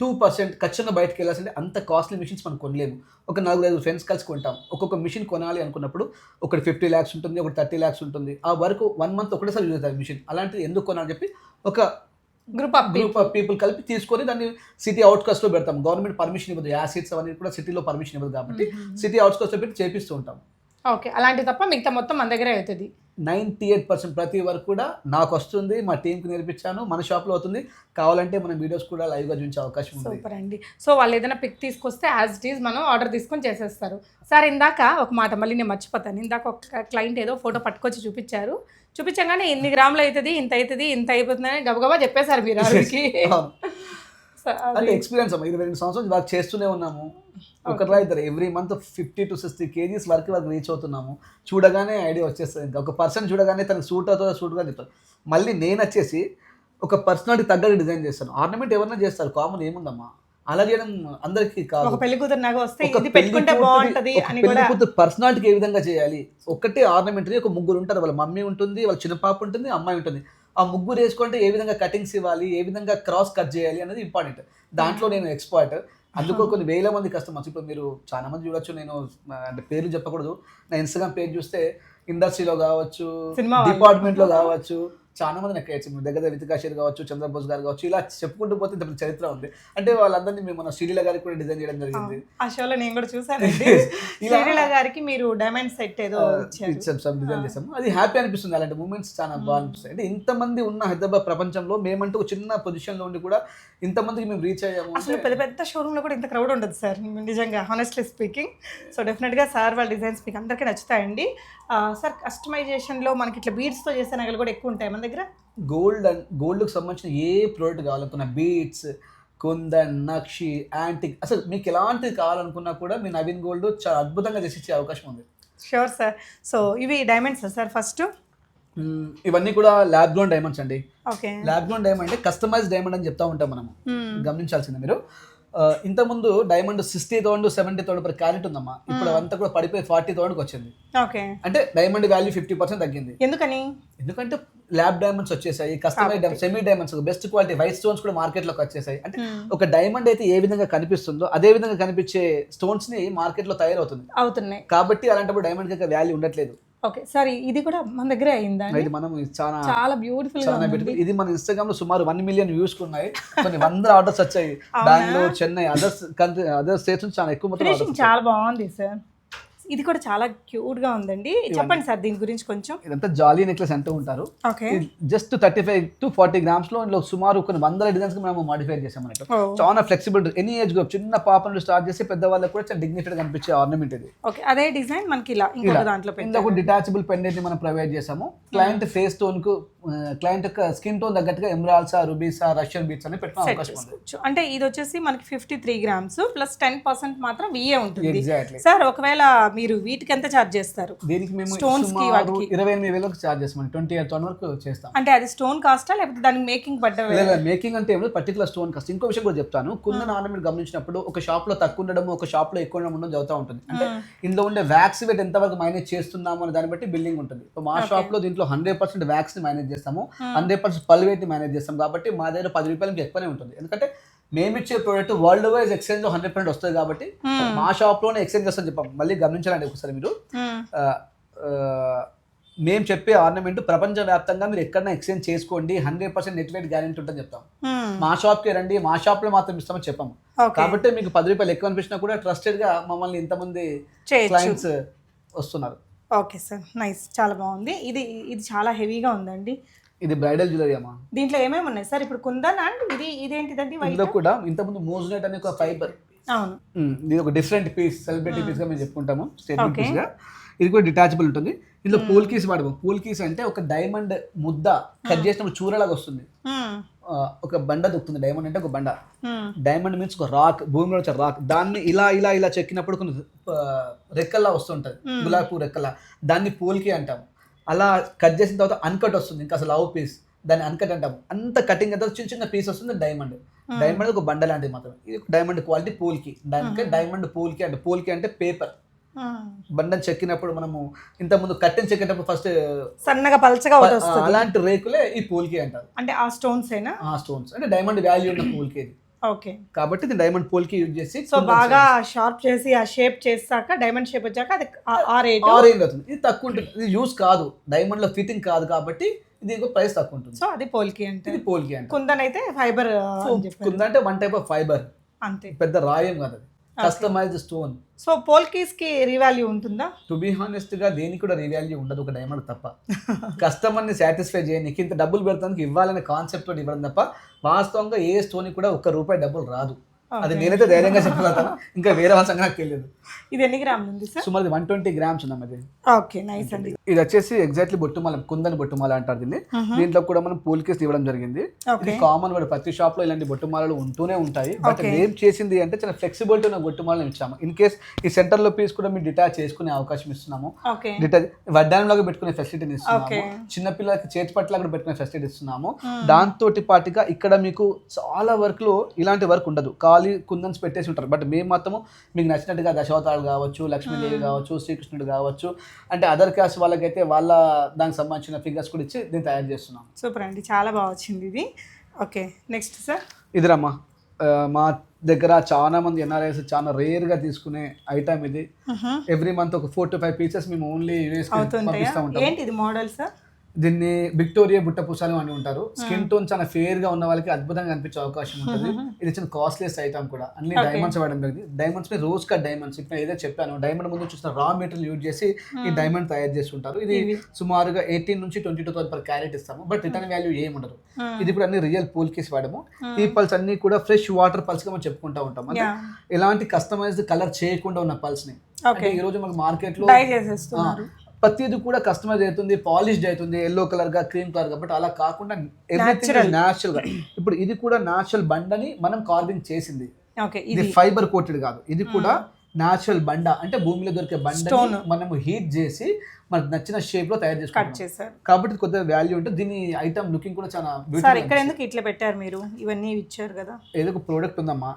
S1: 2% ఖచ్చితంగా బయటకు వెళ్ళాల్సింటే అంత కాస్ట్లీ మిషన్స్ మనం కొనలేము. ఒక 4-5 ఫ్రెండ్స్ కలిసి కొంటాం. ఒక్కొక్క మిషన్ కొనాలి అనుకున్నప్పుడు ఒకటి 50 lakhs ఉంటుంది, ఒకటి 30 lakhs ఉంటుంది. ఆ వరకు 1 month ఒకటేసారి యూజ్ అవుతుంది మిషన్. అలాంటిది ఎందుకు కొనాలని చెప్పి ఒక గ్రూప్ ఆఫ్ పీపుల్ కలిపి తీసుకొని దాన్ని సిటీ అవుట్కస్ట్లో పెడతాం. గవర్నమెంట్ పర్మిషన్ ఇవ్వదు. యాసిడ్స్ అవన్నీ కూడా సిటీలో పర్మిషన్ ఇవ్వదు కాబట్టి సిటీ అవుట్కస్ట్లో పెట్టి చేపిస్తూ ఉంటాం.
S2: ఓకే, అలాంటి తప్ప మిగతా మొత్తం మన దగ్గరే అవుతుంది.
S1: 98% ప్రతి వరకు కూడా నాకు వస్తుంది. మా టీంకి నేర్పించాను. మన షాప్లో అవుతుంది. కావాలంటే మనం వీడియోస్ కూడా లైవ్గా చూపించే అవకాశం ఉంది.
S2: సూపర్ అండి. సో వాళ్ళు ఏదైనా పిక్ తీసుకొస్తే యాజ్ ఇట్ ఈజ్ మనం ఆర్డర్ తీసుకొని చేసేస్తారు. సార్ ఇందాక ఒక మాట మళ్ళీ నేను మర్చిపోతాను. ఇందాక ఒక క్లయింట్ ఏదో ఫోటో పట్టుకొచ్చి చూపించారు. చూపించగానే ఎన్ని గ్రాములు అవుతుంది, ఇంత అవుతుంది, ఇంత అయిపోతుందని గబగబా చెప్పేశారు మీరు.
S1: అంటే ఎక్స్పీరియన్స్ అమ్మా. 22 సంవత్సరాలు వర్క్ చేస్తూనే ఉన్నాము. ఒకలా ఇద్దరు ఎవ్రీ మంత్ 50 to 60 kgs వరకు రీచ్ అవుతున్నాము. చూడగానే ఐడియా వచ్చేస్తుంది. ఇంకా ఒక పర్సన్ చూడగానే తనకు సూట్ అవుతుందో సూట్గా చెప్తాను. మళ్ళీ నేను వచ్చేసి ఒక పర్సనాలిటీ తగ్గట్టు డిజైన్ చేస్తాను. ఆర్నమెంట్ ఎవరైనా చేస్తారు, కామన్ ఏముందమ్మా. అలా చేయడం అందరికీ కాదు.
S2: ఒక పెళ్లి కూతురు నగ వస్తే ఇది పెట్టుకుంటే బాగుంటది అని కూడా.
S1: పెళ్లి కూతురు పర్సనాలిటీకి ఏ విధంగా చేయాలి. ఒకటే ఆర్నమెంట్ ఒక ముగ్గురు ఉంటారు. వాళ్ళ మమ్మీ ఉంటుంది, వాళ్ళ చిన్న పాప ఉంటుంది, అమ్మాయి ఉంటుంది. ఆ ముగ్గురు వేసుకుంటే ఏ విధంగా కటింగ్స్ ఇవ్వాలి, ఏ విధంగా క్రాస్ కట్ చేయాలి అనేది ఇంపార్టెంట్. దాంట్లో నేను ఎక్స్పర్ట్. అందుకో కొన్ని వేల మంది కస్టమర్స్. ఇప్పుడు మీరు చాలా మంది చూడొచ్చు. నేను అంటే పేర్లు చెప్పకూడదు. నా ఇన్స్టాగ్రామ్ పేజ్ చూస్తే ఇండస్ట్రీలో కావచ్చు, డిపార్ట్మెంట్లో కావచ్చు, చాలా మంది నాకు దగ్గర రితికాషర్ కావచ్చు, చంద్రబోస్ గారు కావచ్చు, ఇలా చెప్పుకుంటూ పోతే ఇంత చరిత్ర ఉంది. అంటే వాళ్ళందరినీ మేము మన శ్రీలీల గారికి కూడా డిజైన్ చేయడం జరిగింది.
S2: ఆ షోలో నేను కూడా చూసాను. శ్రీలీల గారికి మీరు డైమండ్ సెట్ ఏదో
S1: ఇచ్చాం, డిజైన్ చేసాము. అది హ్యాపీ అనిపిస్తుంది. అలాంటి మూమెంట్స్ చాలా బాగా అనిపిస్తాయి. అంటే ఇంతమంది ఉన్న హైదరాబాద్ ప్రపంచంలో మేమంటూ ఒక చిన్న పొజిషన్లో ఉండి కూడా ఇంతమందికి మేము రీచ్ అయ్యాము.
S2: అసలు పెద్ద పెద్ద షోరూమ్లో కూడా ఇంత క్రౌడ్ ఉండదు సార్, నిజంగా హానెస్ట్లీ స్పీకింగ్. సో డెఫినెట్గా సార్ వాళ్ళ డిజైన్స్ మీకు అందరికీ నచ్చుతాయండి. సార్ కస్టమైజేషన్లో మనకి ఇట్లా బీడ్స్తో చేసే నగలు కూడా ఎక్కువ ఉంటాయి మన దగ్గర.
S1: గోల్డ్కి సంబంధించిన ఏ ప్రోడక్ట్ కావాలనుకున్న బీడ్స్, కుందన్, నక్షి, యాంటిక్, అసలు మీకు ఎలాంటిది కావాలనుకున్నా కూడా మీ నవీన్ గోల్డ్ చాలా అద్భుతంగా చేసి ఇచ్చే అవకాశం ఉంది.
S2: Sure sir. సో ఇవి డైమండ్స్ సార్ ఫస్ట్.
S1: ఇవన్నీ కూడా ల్యాబ్ గ్రోన్ డైమండ్స్ అండి.
S2: ఓకే,
S1: ల్యాబ్ గ్రోన్ డైమండ్ అంటే కస్టమైజ్ డైమండ్ అని చెప్తా ఉంటాం మనము. గమనించాల్సింది మీరు. ఇంత ముందు డైమండ్ 60,000 70,000 per క్యారెట్ ఉందమ్మా. ఇప్పుడు అవంతా కూడా పడిపోయి 40,000కి వచ్చింది.
S2: ఓకే.
S1: అంటే డైమండ్ వాల్యూ 50% తగ్గింది.
S2: ఎందుకని?
S1: ఎందుకంటే ల్యాబ్ డైమండ్స్ వచ్చేసాయి, customize semi diamonds, best quality white stones కూడా మార్కెట్ లోకి వచ్చేసాయి. అంటే ఒక డైమండ్ అయితే ఏ విధంగా కనిపిస్తుందో అదే విధంగా కనిపించే స్టోన్స్ ని మార్కెట్ లో
S2: అవుతున్నాయి
S1: కాబట్టి అలాంటప్పుడు డైమండ్ కి వాల్యూ ఉండట్లేదు.
S2: ఓకే. సరే, ఇది కూడా మన దగ్గరే అయిందా?
S1: ఇది మనం
S2: చాలా బ్యూటిఫుల్ గా ఉంది.
S1: ఇది మన ఇన్స్టాగ్రామ్ లో సుమారు 1 మిలియన్ వ్యూస్ ఉన్నాయి. కొన్ని 100 ఆర్డర్స్ వచ్చాయి. బెంగళూరు, చెన్నై, అదర్ స్టేట్స్ నుంచి చాలా ఎక్కువ మొత్తం.
S2: చాలా బాగుంది సార్. ఇది కూడా చాలా క్యూట్ గా ఉందండి. చెప్పండి సార్ దీని గురించి కొంచెం.
S1: ఇదంతా జాలీ నెక్లెస్ అంటూ ఉంటారు. జస్ట్ 35 to 40 గ్రామ్స్ లో ఇందులో సుమారు కొన్ని 100 డిజైన్స్ కి మేము మాడిఫై చేసాం అన్నట్టు. చాలా ఫ్లెక్సిబుల్, ఎనీ ఏజ్ గ్రూప్, చిన్న పాప నుండి స్టార్ట్ చేసి పెద్ద వాళ్ళకి కూడా చాలా డిగ్నిఫైడ్ కనిపించే ఆర్నమెంట్ ఇది.
S2: ఓకే. అదే డిజైన్ మనకి ఇలా ఇంకొక దాంట్లో
S1: ఇంకొక డిటాచబుల్ పెండెంట్ ని మనం ప్రొవైడ్ చేసాము. క్లయింట్ ఫేస్ టోన్ కు, క్లయింట్ యొక్క స్కిన్ టోన్ తగ్గట్టుగా ఎమరాల్డ్స్, రూబీస్, రష్యన్ బీట్స్ అని పెట్టిన అవకాశం ఉంది.
S2: అంటే ఇది వచ్చేసి మనకి 53 గ్రామ్స్ ప్లస్ 10% మాత్రం విఏ ఉంటుంది.
S1: ఎగ్జాక్ట్లీ
S2: సార్, ఒకవేళ మీరు వీటికి ఎంత చార్జ్ చేస్తారు?
S1: దీనికి మేము
S2: స్టోన్స్ కి
S1: 28,000 చార్జ్ చేస్తాం. 28,000 వరకు చేస్తాం.
S2: అంటే అది స్టోన్ కాస్టా లేకపోతే దానికి మేకింగ్ పడ్డ?
S1: మేకింగ్ అంటే ఏమో పర్టికులర్ స్టోన్ కాస్ట్. ఇంకో విషయం కూడా చెప్తాను. కుందన్ ఆర్నమెంట్ గమనించినప్పుడు ఒక షాప్ లో తక్కువ ఉండడం, ఒక షాప్ లో ఎక్కువ ఉండడం జరుగుతూ ఉంటుంది. అంటే ఇందులో ఉండే వ్యాక్స్ వెయిట్ ఎంత వరకు మేనేజ్ చేస్తున్నాము అనే దాన్ని బట్టి బిల్డింగ్ ఉంటుంది. మా షాప్ లో దీంట్లో 100% వ్యాక్స్ ని మేనేజ్ చేస్తాము, 100% పల్ వెయిట్ ని మేనేజ్ చేస్తాం. కాబట్టి మా దగ్గర 10 రూపాయలకి ఎక్కువనే ఉంటుంది. ఎందుకంటే మేము ఇచ్చే ప్రోడక్ట్ వరల్డ్ వైజ్ ఎక్స్చేంజ్ లో 100% వస్తుంది కాబట్టి మా షాప్ లోనే ఎక్స్చేంజ్ చేస్తాం చెప్పాం. మళ్ళీ గమనించాలండి ఒకసారి మీరు, మేము చెప్పే ఆర్నమెంట్ ప్రపంచవ్యాప్తంగా మీరు ఎక్కడైనా ఎక్స్చేంజ్ చేసుకోండి, 100% నెట్ వెయిట్ గ్యారెంటీ ఉంటుందని చెప్తాం. మా షాప్ కి రండి, మా షాప్ లో మాత్రం ఇస్తామని చెప్పాము. కాబట్టి మీకు 10 రూపాయలు ఎక్కువ అనిపించినా కూడా ట్రస్టెడ్ గా మమ్మల్ని ఇంతమంది క్లయింట్స్ వస్తున్నారు.
S2: ఓకే సార్, నైస్, చాలా బాగుంది. ఇది చాలా హెవీగా ఉందండి.
S1: ఇది బ్రైడల్ జ్యువెలరీ అమ్మా.
S2: దీంట్లో ఏమేమి ఉన్నాయి సార్? ఇప్పుడు కుందన్ అండ్ ఇదేంటిదండి?
S1: ఇందులో కూడా ఇంతకుముందు మోజునెట్ అనే ఒక ఫైబర్.
S2: అవును,
S1: ఇది ఒక డిఫరెంట్ పీస్, సెలబ్రిటీ పీస్ గా మేము చెప్పుకుంటాము, స్టేట్మెంట్ పీస్ గా. ఇది కూడా డిటాచబుల్ ఉంటుంది. ఇందులో పూల్ కీస్ వాడము. పూల్ కీస్ అంటే ఒక డైమండ్ ముద్ద కట్ చేసినప్పుడు చూరలాగా వస్తుంది. ఒక బండ దొక్కుతుంది. డైమండ్ అంటే ఒక బండ. డైమండ్ మీన్స్ ఒక రాక్, భూమిలో వచ్చే రాక్. దాన్ని ఇలా ఇలా ఇలా చెక్కినప్పుడు కొన్ని రెక్కల్లా వస్తుంటది, గులాబీ పువ్వు రెక్కల్లా. దాన్ని పూల్కి అంటాము. అలా కట్ చేసిన తర్వాత అన్కట్ వస్తుంది, ఇంకా అసలు లవ్ పీస్, దాన్ని అన్కట్ అంటాము. అంత కటింగ్ అంతా చిన్న చిన్న పీస్ వస్తుంది. డైమండ్ ఒక బండ లాంటిది మాత్రం. ఇది డైమండ్ క్వాలిటీ పూల్కి. దానికి డైమండ్ పూల్కి అంటే, పూల్కి అంటే పేపర్. బండను చెక్కినప్పుడు మనము ఇంత ముందు కట్టెని చెక్కేటప్పుడు ఫస్ట్
S2: సన్నగా పల్చగా వస్తుంది,
S1: అలాంటి రేకులే ఈ పూల్కి అంటారు.
S2: అంటే ఆ స్టోన్స్ ఏనా?
S1: ఆ స్టోన్స్ అంటే డైమండ్ వాల్యూ ఉన్న పూల్కి.
S2: ఓకే.
S1: కాబట్టి ఇది డైమండ్ పూల్కి యూజ్ చేసి
S2: సో బాగా షార్ప్ చేసి ఆ షేప్ చేసాక, డైమండ్ షేప్ వచ్చాక అది ఆ రేట్
S1: అవుతుంది. ఇది తక్కువ ఉంటుంది. ఇది యూజ్ కాదు, డైమండ్ లో ఫిట్టింగ్ కాదు కాబట్టి దీనికి ప్రైస్ తక్కువ ఉంటుంది.
S2: సో అది పోల్కి అంటే.
S1: ఇది పోల్కి అంటే.
S2: కుందన్ అయితే ఫైబర్.
S1: కుందన్ అంటే వన్ టైప్ ఆఫ్ ఫైబర్,
S2: అంతే,
S1: పెద్ద రాయం కాదు, అది కస్టమైజ్డ్ స్టోన్.
S2: సో పోల్కీస్ కి రీవాల్యూ ఉంటుందా?
S1: టు బి హానెస్ట్ గా దేనికి కూడా రీవాల్యూ ఉండదు, ఒక డైమండ్ తప్ప. కస్టమర్ ని సాటిస్ఫై చేయడానికి ఇంత డబ్బులు పెడతానికి ఇవ్వాలనే కాన్సెప్ట్ తోటి ఇవ్వడం తప్ప వాస్తవంగా ఏ స్టోన్ కూడా ₹1 డబ్బులు రాదు. అది నేనైతే ధైర్యంగా చెప్పగలుగుతాను. ఇంకా వేరే వాళ్ళ సంగతి నాకు తెలియదు.
S2: ఇది ఎన్ని గ్రాములు ఉంది సార్?
S1: సుమారు 120 గ్రామ్స్ ఉన్నాం. అది
S2: ఓకే, నైస్ అండి.
S1: ఇది వచ్చేసి ఎగ్జాక్ట్లీ బొట్టుమాల, కుందని బొట్టుమాల అంటారు దీన్ని. దీంట్లో కూడా మనం పూల్ కేసు ఇవ్వడం జరిగింది. ఇది కామన్ గా ప్రతి షాప్ లో ఇలాంటి బొట్టుమాలలు ఉంటూనే ఉంటాయి. బట్ ఏం చేసింది అంటే చాలా ఫ్లెక్సిబిలిటీ ఉన్న బొట్టుమాలను ఇచ్చాము. ఇన్ కేస్ ఈ సెంటర్ లో పీస్ కూడా మీరు డిటాచ్ చేసుకునే అవకాశం ఇస్తున్నాము. వడ్డానం లాగా పెట్టుకునే ఫెసిలిటీని ఇస్తున్నాము. చిన్నపిల్లలకి చేతి పట్ల కూడా పెట్టుకునే ఫెసిలిటీ ఇస్తున్నాము. దాంతో పాటుగా ఇక్కడ మీకు చాలా వర్క్ లో ఇలాంటి వర్క్ ఉండదు, ఖాళీ కుందన్స్ పెట్టేసి ఉంటారు. బట్ మేము మాత్రము మీకు నచ్చినట్టుగా దశావతారాలు కావచ్చు, లక్ష్మీదేవి కావచ్చు, శ్రీకృష్ణుడు కావచ్చు, అంటే అదర్ క్యాస్ట్ వాళ్ళకైతే వాళ్ళ దానికి సంబంధించిన ఫిగర్స్ కూడా ఇచ్చి దీన్ని తయారు చేస్తున్నాం.
S2: సూపర్ అండి, చాలా బాగా వచ్చింది ఇది. Okay, next sir.
S1: ఇదిరమ్మా, మా దగ్గర చాలా మంది ఎన్ఆర్ఐస్ చాలా రేర్ గా తీసుకునే ఐటమ్ ఇది. ఎవ్రీ మంత్ ఒక 4 to 5 పీసెస్ మేము ఓన్లీ యూఎస్ పంపిస్తూ ఉంటాం.
S2: ఏంటి ఇది మోడల్ సార్?
S1: దీన్ని విక్టోరియా బుట్ట పూసాలు అని ఉంటారు. స్కిన్ టోన్ చాలా ఫేర్ గా ఉన్న వాళ్ళకి అద్భుతంగా కనిపించే అవకాశం ఉంటుంది. ఇది చిన్న కాస్ట్లీస్ ఐటమ్ కూడా. అన్ని డైమండ్స్ వాడడం జరిగింది. Diamonds rose cut diamonds. ఇప్పుడు ఏదో చెప్పాను, డైమండ్ ముందు చూసిన రా మెటీరియల్ యూజ్ చేసి ఈ డైమండ్ తయారు చేస్తుంటారు. ఇది సుమారుగా 18 నుంచి 22,000 per క్యారెట్ ఇస్తాము. బట్ రిటర్న్ వాల్యూ ఏమి ఉండదు. ఇది ఇప్పుడు అన్ని రియల్ పూల్ కేస్ వాడము. ఈ పల్స్ అన్ని కూడా ఫ్రెష్ వాటర్ పల్స్ గా మనం చెప్పుకుంటా ఉంటాం. అంటే ఎలాంటి కస్టమైజ్డ్ కలర్ చేయకుండా ఉన్న పల్స్ ని. ఈ రోజు మనకి మార్కెట్ లో ప్రతిది కూడా కస్టమైజ్ అవుతుంది, పాలిష్డ్ అవుతుంది, ఎల్లో కలర్ గా, క్రీమ్ కలర్ గా. బట్ అలా కాకుండా ఎవ్రీథింగ్ న్యాచురల్ గా. ఇప్పుడు ఇది కూడా న్యాచురల్ బండని మనం కార్వింగ్ చేసింది. ఇది ఫైబర్ కోటెడ్ కాదు. ఇది కూడా న్యాచురల్ బండ అంటే భూమిలో దొరికే బండ మనము హీట్ చేసి మనకు నచ్చిన షేప్ లో తయారు
S2: కట్
S1: చేసుకుంటాం
S2: చేశారు.
S1: కాబట్టి కొద్దిగా వాల్యూ ఉంటుంది. దీని ఐటమ్ లుకింగ్ కూడా చాలా
S2: సార్
S1: బ్యూటిఫుల్.
S2: ఇక్కడ ఎందుకు ఇట్లా పెట్టారు మీరు? ఇవన్నీ ఇచ్చారు కదా.
S1: ఏదో ఒక ప్రోడక్ట్ ఉందమ్మా,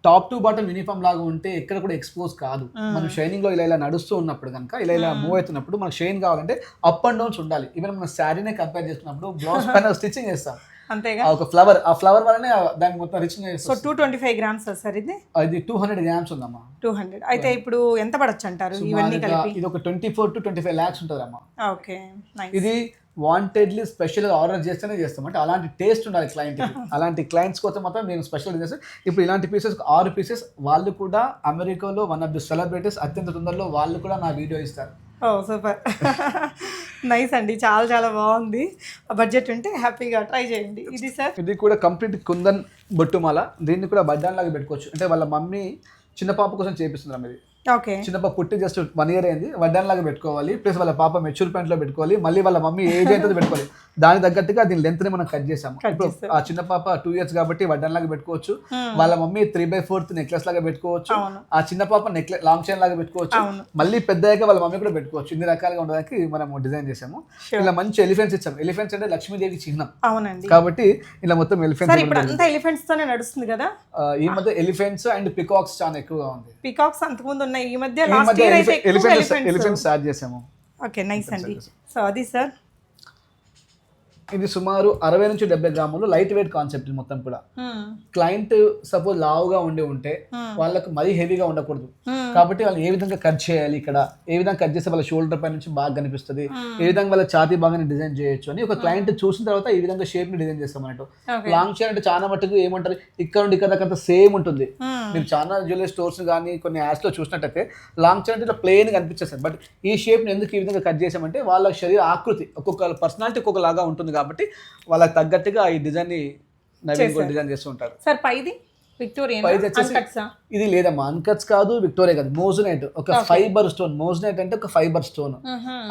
S1: టాప్ టు బాటమ్ యూనిఫామ్ లాగా ఉంటే ఎక్కడ కూడా ఎక్స్పోజ్ కాదు. మనం షైనింగ్ లో ఇలా నడుస్తూ ఉన్నప్పుడు కనుక ఇలా మూవ్ అవుతున్నప్పుడు మనకు షైన్ కావాలంటే అప్ అండ్ డౌన్స్ ఉండాలి. ఈవెన్ మన శారీనే కంపేర్ చేసుకున్నప్పుడు బ్లౌజ్ పైన స్టిచ్చింగ్ చేస్తాం
S2: అంతేగా,
S1: ఒక ఫ్లవర్, ఆ ఫ్లవర్ వల్లనే దానికి మొత్తం రిచ్గా.
S2: సో 225 grams సార్ ఇది?
S1: అది 200 grams ఉందమ్మా.
S2: 200 అయితే ఇప్పుడు ఎంత పడచ్చు అంటారు ఇవన్నీ కలిపి?
S1: ఇది ఒక 24 to 25 lakhs ఉంటుందమ్మా.
S2: ఓకే,
S1: ఇది వాంటెడ్లీ స్పెషల్ గా ఆర్డర్ చేస్తేనే చేస్తాం. అంటే అలాంటి టేస్ట్ ఉండాలి క్లయింట్. అలాంటి క్లయింట్స్ కోసం మాత్రం నేను స్పెషల్ చేస్తాను. ఇప్పుడు ఇలాంటి పీసెస్ 6 pieces వాళ్ళు కూడా అమెరికాలో వన్ ఆఫ్ ది సెలబ్రిటీస్ అత్యంత తొందరలో వాళ్ళు కూడా నా వీడియో ఇస్తారు.
S2: ఓ సూపర్, నైస్ అండి, చాలా చాలా బాగుంది. బడ్జెట్ ఉంటే హ్యాపీగా ట్రై చేయండి. ఇది సార్,
S1: ఇది కూడా కంప్లీట్ కుందన్ బొట్టుమాల. దీన్ని కూడా బడ్డాన్ లాగా పెట్టుకోవచ్చు. అంటే వాళ్ళ మమ్మీ చిన్న పాప కోసం చేపిస్తున్నారు. ఇది
S2: ఓకే,
S1: చిన్న పాప పుట్టి జస్ట్ 1 year అయింది, వడ్డాన్ లాగా పెట్టుకోవాలి. ప్లస్ వాళ్ళ పాప మెచ్యూర్ పాయింట్ లో పెట్టుకోవాలి. మళ్ళీ వాళ్ళ మమ్మీ ఏజ్ అయితే పెట్టుకోవాలి. దానికి తగ్గట్టుగా దీని లెంత్ ని మనం కట్ చేసాము. ఇప్పుడు ఆ చిన్న పాప 2 years కాబట్టి వడ్డాన్ లాగా పెట్టుకోవచ్చు. వాళ్ళ మమ్మీ 3/4 నెక్లెస్ లాగా పెట్టుకోవచ్చు. ఆ చిన్న పాప లాంగ్ చైన్ లాగా పెట్టుకోవచ్చు. మళ్ళీ పెద్దయ్యాక వాళ్ళ మమ్మీ కూడా పెట్టుకోవచ్చు. ఇన్ని రకాలుగా ఉండడానికి మనం డిజైన్ చేసాము. ఇలా మంచి ఎలిఫెంట్స్ ఇచ్చాము. ఎలిఫెంట్స్ అంటే లక్ష్మీదేవి చిహ్నం.
S2: అవునండి,
S1: కాబట్టి ఇలా మొత్తం ఎలిఫెంట్స్.
S2: ఇప్పుడు అంతా ఎలిఫెంట్స్ తోనే నడుస్తుంది కదా.
S1: ఈ మధ్య ఎలిఫెంట్స్ అండ్ పికాక్స్ చాలా ఎక్కువగా ఉంది.
S2: పికాక్స్ అంతకుముందు ఉన్నాయి, ఈ మధ్య లాస్ట్ ఇయర్ అయితే
S1: ఎలిఫెంట్స్ స్టార్ట్ చేసాము.
S2: ఓకే, నైస్ అండి. సో అది సార్,
S1: ఇది సుమారు 60 నుంచి 70 గ్రాములు లైట్ వెయిట్ కాన్సెప్ట్ మొత్తం కూడా. క్లయింట్ సపోజ్ లావుగా ఉంటే వాళ్ళకి మరీ హెవీగా ఉండకూడదు. కాబట్టి వాళ్ళు ఏ విధంగా కట్ చేయాలి, ఇక్కడ ఏ విధంగా కట్ చేస్తే వాళ్ళ షోల్డర్ పై నుంచి బాగా కనిపిస్తుంది, ఏ విధంగా వాళ్ళ ఛాతీ బాగా డిజైన్ చేయొచ్చు అని ఒక క్లయింట్ చూసిన తర్వాత ఈ విధంగా షేప్ ని డిజైన్ చేస్తాం అన్నట్టు. లాంగ్ చైన్ అంటే చాలా మటుకు ఏమంటారు, ఇక్కడ నుండి ఇక్కడ దాకా సేమ్ ఉంటుంది. మీరు చాలా జ్యువెలరీ స్టోర్స్ కానీ కొన్ని యాడ్స్ లో చూసినట్టయితే లాంగ్ చైన్ అంటే ఇట్లా ప్లెయిన్ గా అనిపించేస్తారు. బట్ ఈ షేప్ ని ఎందుకు ఈ విధంగా కట్ చేసామంటే వాళ్ళ శరీర ఆకృతి ఒక్కొక్క పర్సనాలిటీ ఒక్కొక్క లాగా ఉంటుంది కాబట్టి వాళ్ళకి తగ్గట్టుగా ఈ డిజైన్ ని నవీన్ డిజైన్ చేస్తూ ఉంటారు.
S2: సార్ పైది విక్టోరియన్
S1: ఇది లేదమ్మా, అన్కట్స్ కాదు, విక్టోరియా కాదు, మోజనైట్. ఒక ఫైబర్ స్టోన్. మోజనైట్ అంటే ఒక ఫైబర్ స్టోన్,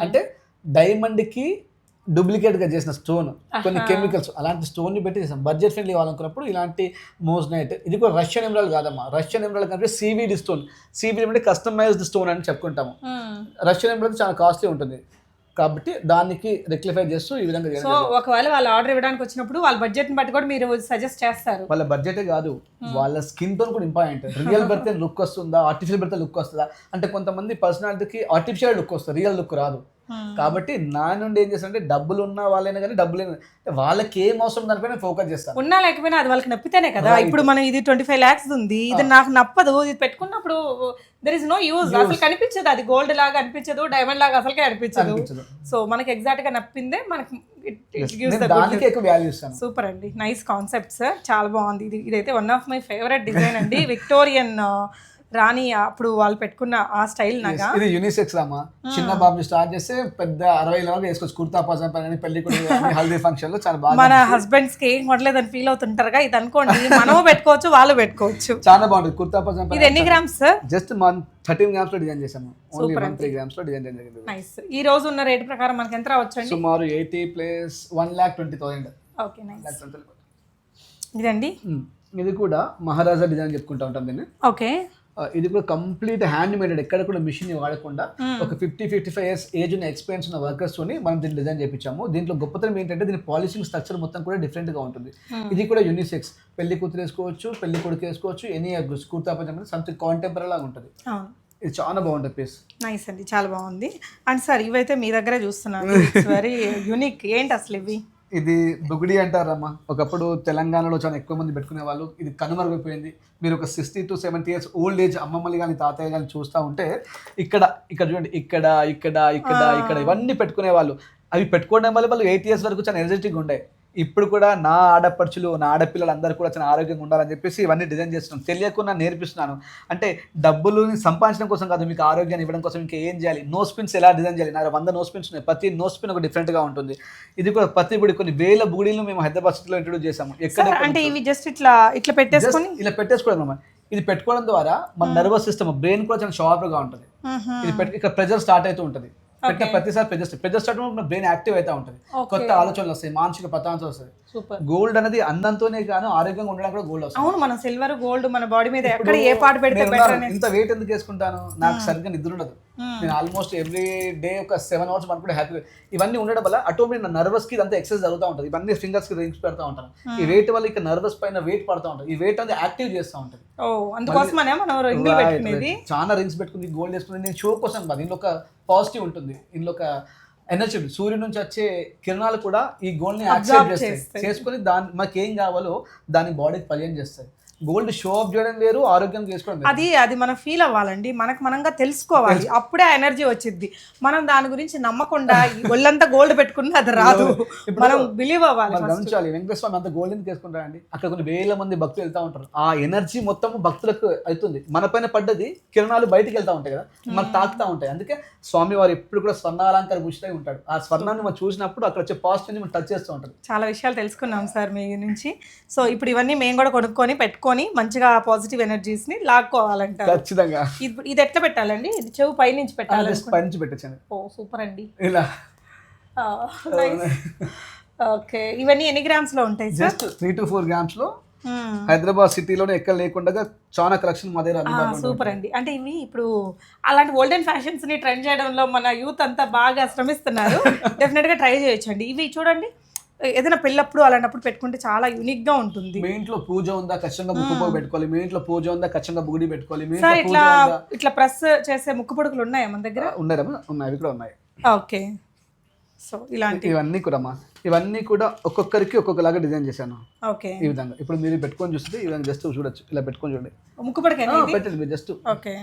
S1: అంటే డైమండ్ కి డూప్లికేట్ గా చేసిన స్టోన్, కొన్ని కెమికల్స్ అలాంటి స్టోన్ ని పెట్టి చేసాం. బడ్జెట్ ఫ్రెండ్లీ కావాలనుకున్నప్పుడు ఇలాంటి మోజనైట్. ఇది కూడా రష్యన్ ఎమరాల్డ్ కాదమ్మా. రష్యన్ ఎమరాల్డ్ కంటే సివిడి స్టోన్. సివిడి అంటే కస్టమైజ్డ్ స్టోన్ అని చెప్పుకుంటాము. రష్యన్ ఎమరాల్డ్ చాలా కాస్ట్లీ ఉంటుంది కాబట్టి దానికి రెక్టిఫై చేస్తూ ఈ విధంగా.
S2: సో ఒకవేళ వాళ్ళు ఆర్డర్ ఇవ్వడానికి వచ్చినప్పుడు వాళ్ళ బడ్జెట్ ని బట్టి కూడా మీరు సజెస్ట్ చేస్తారు.
S1: వాళ్ళ బడ్జెటే కాదు, వాళ్ళ స్కిన్ తో కూడా ఇంపార్టెంట్. రియల్ పెడితే లుక్ వస్తుందా, ఆర్టిఫిషియల్ పెడితే లుక్ వస్తుందా అంటే కొంతమంది పర్సనాలిటీకి ఆర్టిఫిషియల్ లుక్ వస్తుంది, రియల్ లుక్ రాదు. కాబట్టి నా నుండి ఏం చేస్తానంటే డబ్బులు ఉన్న వాళ్ళైనా కానీ డబ్బులు వాళ్ళకి ఏం అవసరం దానిపైన ఫోకస్ చేస్తాను.
S2: ఉన్నా లేకపోయినా అది వాళ్ళకి నప్పితేనే కదా. ఇప్పుడు మనం ఇది 25 lakhs ఉంది, ఇది నాకు నప్పదు, ఇది పెట్టుకున్నప్పుడు దర్ ఇస్ నో యూజ్. అసలు కనిపించదు, అది గోల్డ్ లాగా అనిపించదు, డైమండ్ లాగా అసలుకే అనిపించదు. సో మనకి ఎగ్జాక్ట్ గా నప్పిందే మనకి సూపర్ అండి, నైస్ కాన్సెప్ట్ సార్, చాలా బాగుంది. ఇదైతే one of my favourite design అండి. విక్టోరియన్ రాణి అప్పుడు వాళ్ళు పెట్టుకున్న ఆ స్టైల్ నాగా.
S1: ఇది యూనిసెక్స్ అమ్మా. చిన్న బాబు స్టార్ట్ చేస్తే పెద్ద 60 వరకు వేసుకోవచ్చు. కుర్తా పజామా కానీ పెళ్లి హల్దీ ఫంక్షన్ లో చాలా బాగా.
S2: మన హస్బెండ్స్ కి ఏం కొట్టలేదని ఫీల్ అవుతుంటారుగా, ఇది అనుకోండి మనం పెట్టుకోవచ్చు, వాళ్ళు పెట్టుకోవచ్చు.
S1: చాలా బాగుంటుంది కుర్తా పజామా.
S2: ఇది ఎన్ని గ్రామ్స్ సార్?
S1: జస్ట్ 13 grams లో డిజైన్ చేసాము. ఓన్లీ 3 grams లో డిజైన్ జరిగింది.
S2: నైస్. ఈ రోజు ఉన్న రేట్ ప్రకారం మనకి ఎంత రావచ్చండి?
S1: సుమారు 80 + 1,20,000.
S2: Okay, nice. ఇదండి,
S1: ఇది కూడా మహారాజా డిజైన్ చెప్పుకుంటా ఉంటాం దీన్ని.
S2: ఓకే,
S1: ఇది కూడా కంప్లీట్ హ్యాండ్ మేడెడ్, ఎక్కడ కూడా మిషన్ వాడకుండా ఒక 50-55 years ఏజ్ ఉన్న ఎక్స్పీరియన్స్ ఉన్న వర్కర్స్ తోని మనం దీన్ని డిజైన్ చేయించాము. దీంట్లో గొప్పతనం ఏంటంటే దీని పాలిషింగ్ స్ట్రక్చర్ మొత్తం కూడా డిఫరెంట్ గా ఉంటుంది. ఇది కూడా యూనిసెక్స్. పెళ్లి కూతురు వేసుకోవచ్చు, పెళ్లి కొడుకు వేసుకోవచ్చు, ఎనీ కుర్తా పజామా సంథింగ్ కాంటెంపరీ లాగా ఉంటుంది. ఇది చాలా బాగుంటుంది పీస్.
S2: నైస్ అండి, చాలా బాగుంది. అండ్ సార్ ఇవైతే మీ దగ్గరే చూస్తున్నాను, వెరీ యూనిక్. ఏంటి అసలు ఇవి?
S1: ఇది బుగుడి అంటారమ్మా. ఒకప్పుడు తెలంగాణలో చాలా ఎక్కువ మంది పెట్టుకునే వాళ్ళు. ఇది కనుమరుగైపోయింది. మీరు ఒక 60 to 70 years ఓల్డ్ ఏజ్ అమ్మమ్మలు కానీ తాతయ్య కానీ చూస్తూ ఉంటే ఇక్కడ చూడండి, ఇక్కడ ఇక్కడ ఇక్కడ ఇక్కడ ఇవన్నీ పెట్టుకునే వాళ్ళు. అవి పెట్టుకోవడం వల్ల వాళ్ళు 8 years వరకు చాలా ఎనర్జెటిక్గా ఉండే. ఇప్పుడు కూడా నా ఆడపడుచులు, నా ఆడపిల్లలు అందరూ కూడా చాలా ఆరోగ్యంగా ఉండాలని చెప్పేసి ఇవన్నీ డిజైన్ చేస్తున్నాను. తెలియకుండా నేర్పిస్తున్నాను. అంటే డబ్బులు సంపాదించడం కోసం కాదు, మీకు ఆరోగ్యాన్ని ఇవ్వడం కోసం ఇంకా ఏం చేయాలి, నో స్పిన్స్ ఎలా డిజైన్ చేయాలి. నా 100 నో స్పిన్స్ ఉన్నాయి. ప్రతి నో స్పిన్ ఒక డిఫరెంట్గా ఉంటుంది. ఇది కూడా ప్రతి బుడి కొన్ని వేల బుడీలు మేము హైదరాబాద్ సిటీలో ఇంట్రొడ్యూస్ చేసాము. ఎక్కడ
S2: అంటే ఇవి జస్ట్ ఇట్లా పెట్టేసుకొని
S1: ఇలా పెట్టేసుకోవడం. ఇది పెట్టుకోవడం ద్వారా మన నర్వస్ సిస్టమ్, బ్రెయిన్ కూడా చాలా షార్ప్గా ఉంటుంది. ఇది ఇక్కడ ప్రెజర్ స్టార్ట్ అవుతూ ఉంటుంది. పెట్టిన ప్రతిసారి పెద్ద స్టార్ట్ బ్రెయిన్ యాక్టివ్ అవుతా ఉంటుంది, కొత్త ఆలోచనలు వస్తాయి, మానసిక ప్రతాంశం వస్తుంది.
S2: సూపర్.
S1: గోల్డ్ అనేది అందంతోనే గాను ఆరోగ్యంగా ఉండడానికి కూడా గోల్డ్ వస్తుంది.
S2: అవును, మన సిల్వర్ గోల్డ్ మన బాడీ మీద ఎక్కడ ఏ పార్ట్ పెడితే బెటర్ అనేది.
S1: ఇంత వెయిట్ ఎందుకు వేసుకుంటాను, నాకు సరిగ్గా నిద్ర ఉండదు, నేను ఆల్మోస్ట్ ఎవ్రీ డే ఒక 7 hours మనకు హ్యాపీ. ఇవన్నీ ఉండడం వల్ల ఆటోమేటిక్ నా నర్వస్ కి ఇదంతా ఎక్సర్సైజ్ జరుగుతూ ఉంటుంది. ఇవన్నీ ఫింగర్స్ కి రింగ్స్ పెడతా ఉంటాను. ఈ వెయిట్ వల్ల ఇక నర్వస్ పైన వెయిట్ పడతా ఉంటుంది. ఈ వెయిట్ అనేది యాక్టివ్ చేస్తూ ఉంటుంది.
S2: ఓ, అందుకోసమనే మనం రింగ్ పెట్టుకునేది.
S1: చాలా రింగ్స్ పెట్టుకుని గోల్డ్ వేసుకుని నేను షో కోసం కాదు, ఇందులో ఒక పాజిటివ్ ఉంటుంది, ఇందులో ఒక ఎనర్జీ ఉంటుంది. సూర్యుడి నుంచి వచ్చే కిరణాలు కూడా ఈ గోల్డ్ ని యాక్సెప్ట్ చేస్తాయి, చేసుకుని దాని మాకు ఏం కావాలో దాని బాడీకి పర్యం చేస్తాయి. గోల్డ్ షో ఆఫ్ చేయడం వేరు, ఆరోగ్యంగా చేసుకోవడం
S2: అది మనం ఫీల్ అవ్వాలండి, మనకు మనంగా తెలుసుకోవాలి, అప్పుడే ఎనర్జీ వచ్చింది. మనం దాని గురించి నమ్మకుండా ఒళ్ళంతా గోల్డ్ పెట్టుకున్నా అది రాదు, మనం బిలీవ్ అవ్వాలి.
S1: గమనించాలి, వెంకటేశ్వర స్వామి అంత గోల్డ్ ఎందుకు వేసుకుంటారండి, అక్కడ కొన్ని వేల మంది భక్తులు వెళ్తా ఉంటారు. ఆ ఎనర్జీ మొత్తం భక్తులకు అవుతుంది, మన పైన పడ్డది కిరణాలు బయటికి వెళ్తా ఉంటాయి కదా, మనకు తాకుతా ఉంటాయి. అందుకే స్వామి వారు ఎప్పుడు కూడా స్వర్ణాలంకార భూషితై ఉంటాడు. ఆ స్వర్ణాన్ని మనం చూసినప్పుడు అక్కడ వచ్చే పాజిటివ్ మనం టచ్ చేస్తూ ఉంటాడు.
S2: చాలా విషయాలు తెలుసుకున్నాం సార్ మీ నుంచి. సో ఇప్పుడు ఇవన్నీ మేము కూడా కొనుక్కొని పెట్టుకొని మంచిగా పాజిటివ్ ఎనర్జీస్ ని లాక్కోవాలంటారు.
S1: ఖచ్చితంగా.
S2: ఇది ఎట్లా పెట్టాలండి, ఇది చెవు పై నుంచి పెట్టాలి,
S1: పై నుంచి పెట్టచ్చు.
S2: ఓ సూపర్ అండి,
S1: ఇలా.
S2: ఓకే, ఇవన్నీ ఎన్ని గ్రామ్స్ లో ఉంటాయి సార్?
S1: జస్ట్ 3 to 4 grams లో హైదరాబాద్ సిటీలోనే ఎక్కడ లేకుండా చాలా కలెక్షన్ మా దగ్గర.
S2: సూపర్ అండి. అంటే ఇవి ఇప్పుడు అలాంటి ఓల్డెన్ ఫ్యాషన్స్ ని ట్రెండ్ చేయడంలో మన యూత్ అంతా బాగా శ్రమిస్తున్నారు. డెఫినెట్ గా ట్రై చేయొచ్చండి. ఇవి చూడండి, ఏదైనా పెళ్ళప్పుడు అలాంటప్పుడు పెట్టుకుంటే చాలా యూనిక్ గా ఉంటుంది.
S1: మీ ఇంట్లో పూజ ఉందా, ఖచ్చితంగా ముక్కు పెట్టుకోవాలి. మీ ఇంట్లో పూజ ఉందా, ఖచ్చితంగా బుగుడి పెట్టుకోవాలి.
S2: సార్ ఇట్లా ప్రెస్ చేసే ముక్కు పొడుకులు ఉన్నాయా మన దగ్గర?
S1: ఉన్నాయమ్మా, ఉన్నాయి, అవి కూడా ఉన్నాయి.
S2: ఓకే, సో ఇలాంటి
S1: ఇవన్నీ కూడా ఒక్కొక్కరికి ఒక్కొక్కలాగా డిజైన్ చేశాను.
S2: ఓకే,
S1: ఈ విధంగా ఇప్పుడు మీరు పెట్టుకొని చూస్తే ఈ విధంగా జస్ట్ చూడొచ్చు, ఇలా పెట్టుకొని చూడండి.
S2: ముక్కు పొడకేనా
S1: పెట్టండి మీరు జస్ట్.
S2: ఓకే,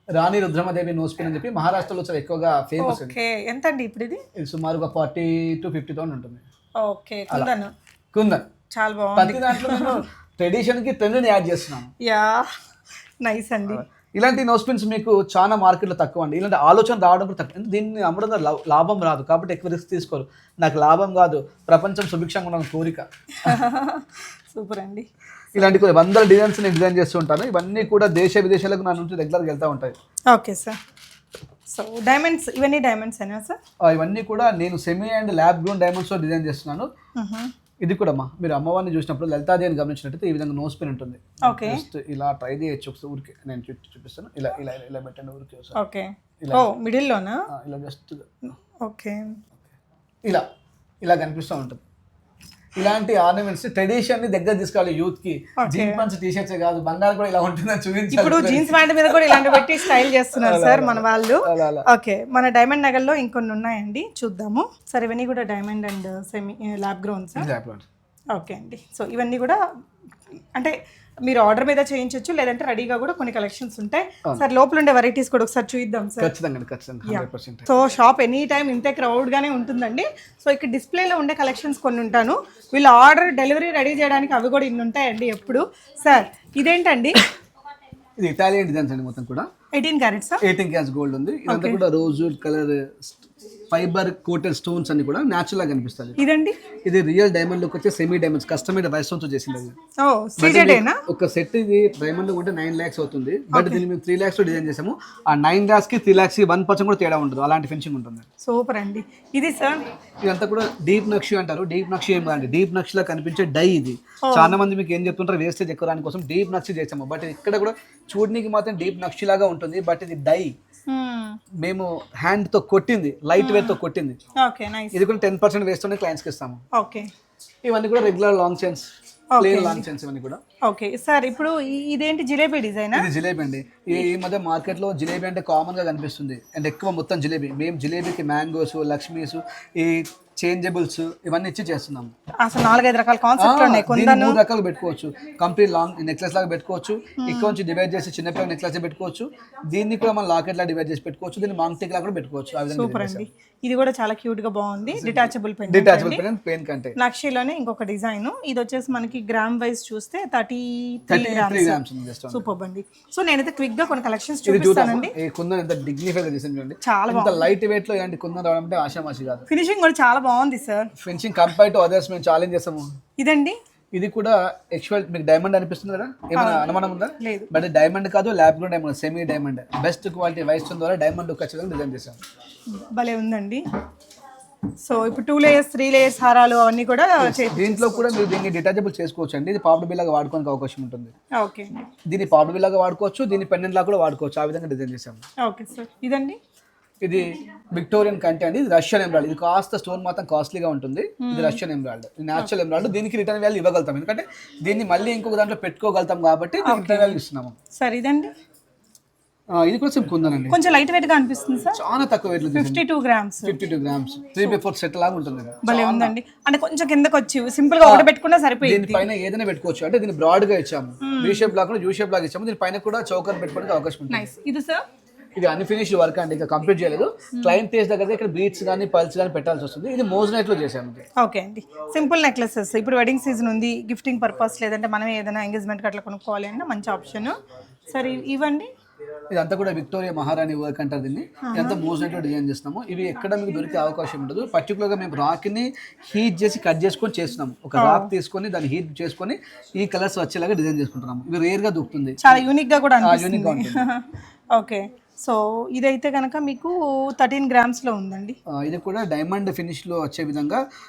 S1: రాణి రుద్రమదేవి నోస్ పిన్ అని చెప్పి మహారాష్ట్రలో చాలా ఎక్కువగా ఫేమస్.
S2: ఓకే, ఎంత అండి ఇప్పుడు ఇది?
S1: సుమారుగా 40 to 50,000 ఉంటుంది.
S2: ఓకే, కుందన్
S1: చాలా
S2: బాగుంది.
S1: ప్రతి దాంట్లో నేను ట్రెడిషన్ కి ట్రెండ్ ని యాడ్ చేస్తున్నాను.
S2: యా, నైస్ అండి.
S1: ఇలాంటి నోస్ పిన్స్ మీకు చాలా మార్కెట్లో తక్కువ అండి. ఇలాంటి ఆలోచన రావడం కూడా తక్కువ. దీన్ని అమ్మడం ద్వారా లాభం రాదు, కాబట్టి ఎక్కువ రిస్క్ తీసుకోరు. నాకు లాభం కాదు, ప్రపంచం సుభిక్షంగా ఉండాలని కోరిక.
S2: సూపర్ అండి.
S1: ఇలాంటి కొన్ని వందల డిజైన్స్ నేను డిజైన్ చేస్తూ ఉంటాను. ఇవన్నీ కూడా దేశ విదేశాలకు నా నుంచి రెగ్యులర్గా వెళ్తూ ఉంటాయి.
S2: Okay sir. సో డైమండ్స్, ఇవన్నీ డైమండ్స్ అయినా సార్?
S1: ఇవన్నీ కూడా నేను సెమీ అండ్ ల్యాబ్ గ్రోన్ డైమండ్స్తో డిజైన్ చేస్తున్నాను. ఇది కూడా మీరు అమ్మవారిని చూసినప్పుడు లలితాదేవిని గమనించినట్టయితే ఈ విధంగా నోస్ పిన్ ఉంటుంది.
S2: ఓకే,
S1: జస్ట్ ఇలా ట్రై చేయొచ్చు. ఒకసారి ఊరికి నేను చూపిస్తాను. ఇలా ఇలా ఇలా పెట్టండి ఊరికి.
S2: ఓకే, ఓ మిడిల్ లోనా?
S1: ఇలా జస్ట్
S2: ఓకే,
S1: ఇలా ఇలా కనిపిస్తూ ఉంటుంది. ఇలాంటి ఆర్నమెంట్స్ ట్రెడిషన్ ని దగ్గర తీసుకోవాలి యూత్ కి. జీన్స్ ప్యాంట్స్ టీ-షర్ట్స్ కాదు, బంగారు కూడా ఇలా ఉంటుందని చూపించాలి.
S2: ఇప్పుడు జీన్స్ ప్యాంట్ మీద కూడా ఇలాంటి పెట్టి స్టైల్ చేస్తున్నారు సార్ మన వాళ్ళు. ఓకే, మన డైమండ్ నగల్లో ఇంకొన్ని ఉన్నాయండి, చూద్దాము. సార్ ఇవన్నీ కూడా diamond and semi lab grown sir? Okay అండి. సో ఇవన్నీ కూడా అంటే మీరు ఆర్డర్ మీద చేయించవచ్చు, లేదంటే రెడీగా కూడా కొన్ని కలెక్షన్స్ ఉంటాయి సార్. లోపల ఉండే వెరైటీస్ కూడా ఒకసారి చూద్దాం సార్.
S1: ఖచ్చితంగా.
S2: సో షాప్ ఎనీ టైం ఇంతే క్రౌడ్ గానే ఉంటుందండి. సో ఇక్కడ డిస్ప్లేలో ఉండే కలెక్షన్స్ కొన్ని ఉంటాను, వీళ్ళు ఆర్డర్ డెలివరీ రెడీ చేయడానికి అవి కూడా ఇన్ని ఉంటాయండి ఎప్పుడు. సార్ ఇదేంటండి?
S1: ఇది ఇటాలియన్ డిజైన్స్ అండి, మొత్తం కూడా
S2: 18 క్యారెట్స్
S1: 18 క్యారెట్స్ గోల్డ్ ఉంది. ఇదంతా కూడా rose colour fiber coated stones అన్ని కూడా న్యాచురల్ గా కనిపిస్తాయి.
S2: ఇదండి
S1: ఇది రియల్ డైమండ్ లోకి వచ్చే semi diamonds customised white stones తో చేసింది. ఒక సెట్ ఇది డైమండ్ లో ఉంటే 9 lakhs అవుతుంది, బట్ దీన్ని మేము 3 lakhs లో డిజైన్ చేసాము. ఆ 9 lakhs కి 3 lakhs 1% కూడా తేడా ఉండదు, అలాంటి ఫినిషింగ్ ఉంటుంది.
S2: సూపర్ అండి. ఇది సార్
S1: ఇదంతా కూడా డీప్ నక్షి అంటారు. డీప్ నక్షి ఏం కాదండి, డీప్ నక్షి లా కనిపించే డై ఇది. చాలా మంది మీకు ఏం చెప్తుంటారు, వేస్టేజ్ ఎక్కువ దాని కోసం డీప్ నక్షి చేసాము, బట్ ఇక్కడ కూడా చూడడానికి మాత్రం డీప్ నక్షి లాగా ఉంటుంది, బట్ ఇది డై. మేము హ్యాండ్ తో కొట్టింది, లైట్ వెయిట్ తో కొట్టింది. ఇది కూడా 10% వేస్ట్ క్లయింట్స్ కి ఇస్తాము. ఇవన్నీ కూడా regular long chains, plain long chains ఇవన్నీ కూడా.
S2: ఓకే సార్, ఇప్పుడు ఇదేంటి జిలేబీ డిజైన్?
S1: ఇది జిలేబీ అండి. ఈ మధ్య మార్కెట్ లో జిలేబీ అంటే కామన్ గా కనిపిస్తుంది, అండ్ ఎక్కువ మొత్తం జిలేబీ. మేము జిలేబీకి మ్యాంగోస్, లక్ష్మీస్, ఈ చేంజబుల్స్ ఇవన్నీ ఇచ్చి చేస్తున్నాం.
S2: అసలు 4-5 రకాల కాన్సెప్ట్లు ఉన్నాయి.
S1: 3 రకాలు పెట్టుకోవచ్చు. కంప్లీట్ లాంగ్ నెక్లెస్ లాగా పెట్టుకోవచ్చు, ఇక్కడ నుంచి డివైడ్ చేసి చిన్న పిల్లల నెక్లెస్ పెట్టుకోవచ్చు. దీన్ని కూడా మనం లాకెట్ లా డివైడ్ చేసి పెట్టుకోవచ్చు, దీన్ని మాంగ్టిక్ లా కూడా పెట్టుకోవచ్చు.
S2: సూపర్ అండి. ఇది కూడా చాలా క్యూట్ గా బాగుంది. డిటాచబుల్
S1: పెన్ కంటే
S2: నక్షిలోనే ఇంకొక డిజైన్. ఇది వచ్చేసి మనకి గ్రామ్ వైజ్ చూస్తే 33 గ్రామ్స్. సూపర్ అండి. సో నేనైతే క్విక్ గా కొన్ని కలెక్షన్స్ చూపిస్తానండి.
S1: కుందన్ ఎంత డిగ్నిఫైడ్ గా చేసాం చూడండి,
S2: చాలా
S1: బాగుంది. లైట్ వెయిట్ లో ఇలాంటి కుందన్ రావడం అంటే ఆషామాషి కాదు.
S2: ఫినిషింగ్ కూడా చాలా బాగుంది sir.
S1: Finishing compare to others మేము ఛాలెంజ్ చేసాము.
S2: ఇదండి
S1: ఇది కూడా యాక్చువల్ మీకు డైమండ్ అనిపిస్తుంది కదా, ఏమైనా అనుమానం ఉందా?
S2: లేదు.
S1: బట్ డైమండ్ కాదు, ల్యాబ్ కూడా diamond, semi diamond, best quality white stone ద్వారా డైమండ్ ఖచ్చితంగా డిజైన్ చేశాం.
S2: భలే ఉందండి. సో ఇప్పుడు 2 లేయర్స్ 3 లేయర్స్ హారాలు అవన్నీ కూడా
S1: దీంట్లో కూడా మీరు దీన్ని డిటాచబుల్ చేసుకోవచ్చు అండి. ఇది పాపడ్ బిల్ లాగా వాడుకోవడానికి అవకాశం ఉంటుంది.
S2: ఓకే,
S1: దీన్ని పాపడ్ బిల్ లాగా వాడుకోవచ్చు, దీన్ని పెండెంట్ లాగా కూడా వాడుకోవచ్చు. ఆ విధంగా డిజైన్ చేసాము.
S2: Okay sir. ఇదండి
S1: ఇది విక్టోరియన్ కంటే అండి, ఇది రష్యన్ ఎమరాల్డ్. ఇది కాస్త స్టోన్ మాత్రం కాస్ట్లీగా ఉంటుంది. ఇది రష్యన్ ఎమరాల్డ్, న్యాచురల్ ఎమరాల్డ్. దీనికి రిటర్న్ వాల్యూ ఇవ్వగలుగుతాం, ఎందుకంటే దీన్ని మళ్ళీ ఇంకొక దాంట్లో పెట్టుకోగలుగుతాం కాబట్టి రిటర్న్ వాల్యూ ఇస్తున్నాము.
S2: సార్ ఇదండి,
S1: ఇది కూడా సింపుల్ ఉందండి,
S2: కొంచెం లైట్ వెయిట్ గా అనిపిస్తుంది సార్.
S1: చాలా తక్కువ వెయిట్,
S2: 52 గ్రామ్స్
S1: 52 గ్రామ్స్ 3/4 సెట్ లాగా ఉంటుంది.
S2: భలే ఉందండి. అంటే కొంచెం కిందకి వచ్చి సింపుల్ గా ఒకటి పెట్టుకున్నా సరిపోయింది.
S1: దీనిపైన ఏదైనా పెట్టుకోవచ్చు. అంటే దీన్ని బ్రాడ్ గా ఇచ్చాము, వీ షేప్ లాగా యూ షేప్ లాగా ఇచ్చాము. దీనిపైన కూడా చౌకర్ పెట్టుకోవడానికి అవకాశం ఉంటుంది.
S2: నైస్. ఇది సార్,
S1: ఇది అన్ఫినిష్డ్ వర్క్ అండి, ఇంకా కంప్లీట్ చేయలేదు. క్లయింట్ టేస్ట్ దగ్గర ఇక్కడ బీట్స్ కానీ పల్స్ కానీ పెట్టాల్సి వస్తుంది. ఇది మోజనైట్ లో చేసాము.
S2: ఓకే అండి. సింపుల్ నెక్లెసెస్ ఇప్పుడు వెడ్డింగ్ సీజన్ ఉంది, గిఫ్టింగ్ పర్పస్ లేదంటే మనం ఏదైనా ఎంగేజ్మెంట్ అట్లా కొనుక్కోవాలి అంటే మంచి ఆప్షన్. సరే ఇవ్వండి.
S1: ఇదంతా కూడా విక్టోరియా మహారాణి వర్క్ అంటారు దీన్ని. ఇదంతా మోజనైట్ లో డిజైన్ చేస్తున్నాము. ఇవి ఎక్కడ మీకు దొరికే అవకాశం ఉండదు. పర్టికులర్ గా మేము రాక్ ని హీట్ చేసి కట్ చేసుకొని చేస్తున్నాము. ఒక రాక్ తీసుకొని దాన్ని హీట్ చేసుకొని ఈ కలర్స్ వచ్చేలాగా డిజైన్ చేసుకుంటున్నాము. ఇవి రేర్ గా దొరుకుతుంది,
S2: చాలా యూనిక్ గా కూడా
S1: యూనిక్ గా ఉంటుంది.
S2: ఓకే, సో ఇదైతే కనుక మీకు 13 గ్రామ్స్ లో ఉందండి.
S1: ఇది కూడా డైమండ్ ఫినిష్ లో వచ్చే విధంగా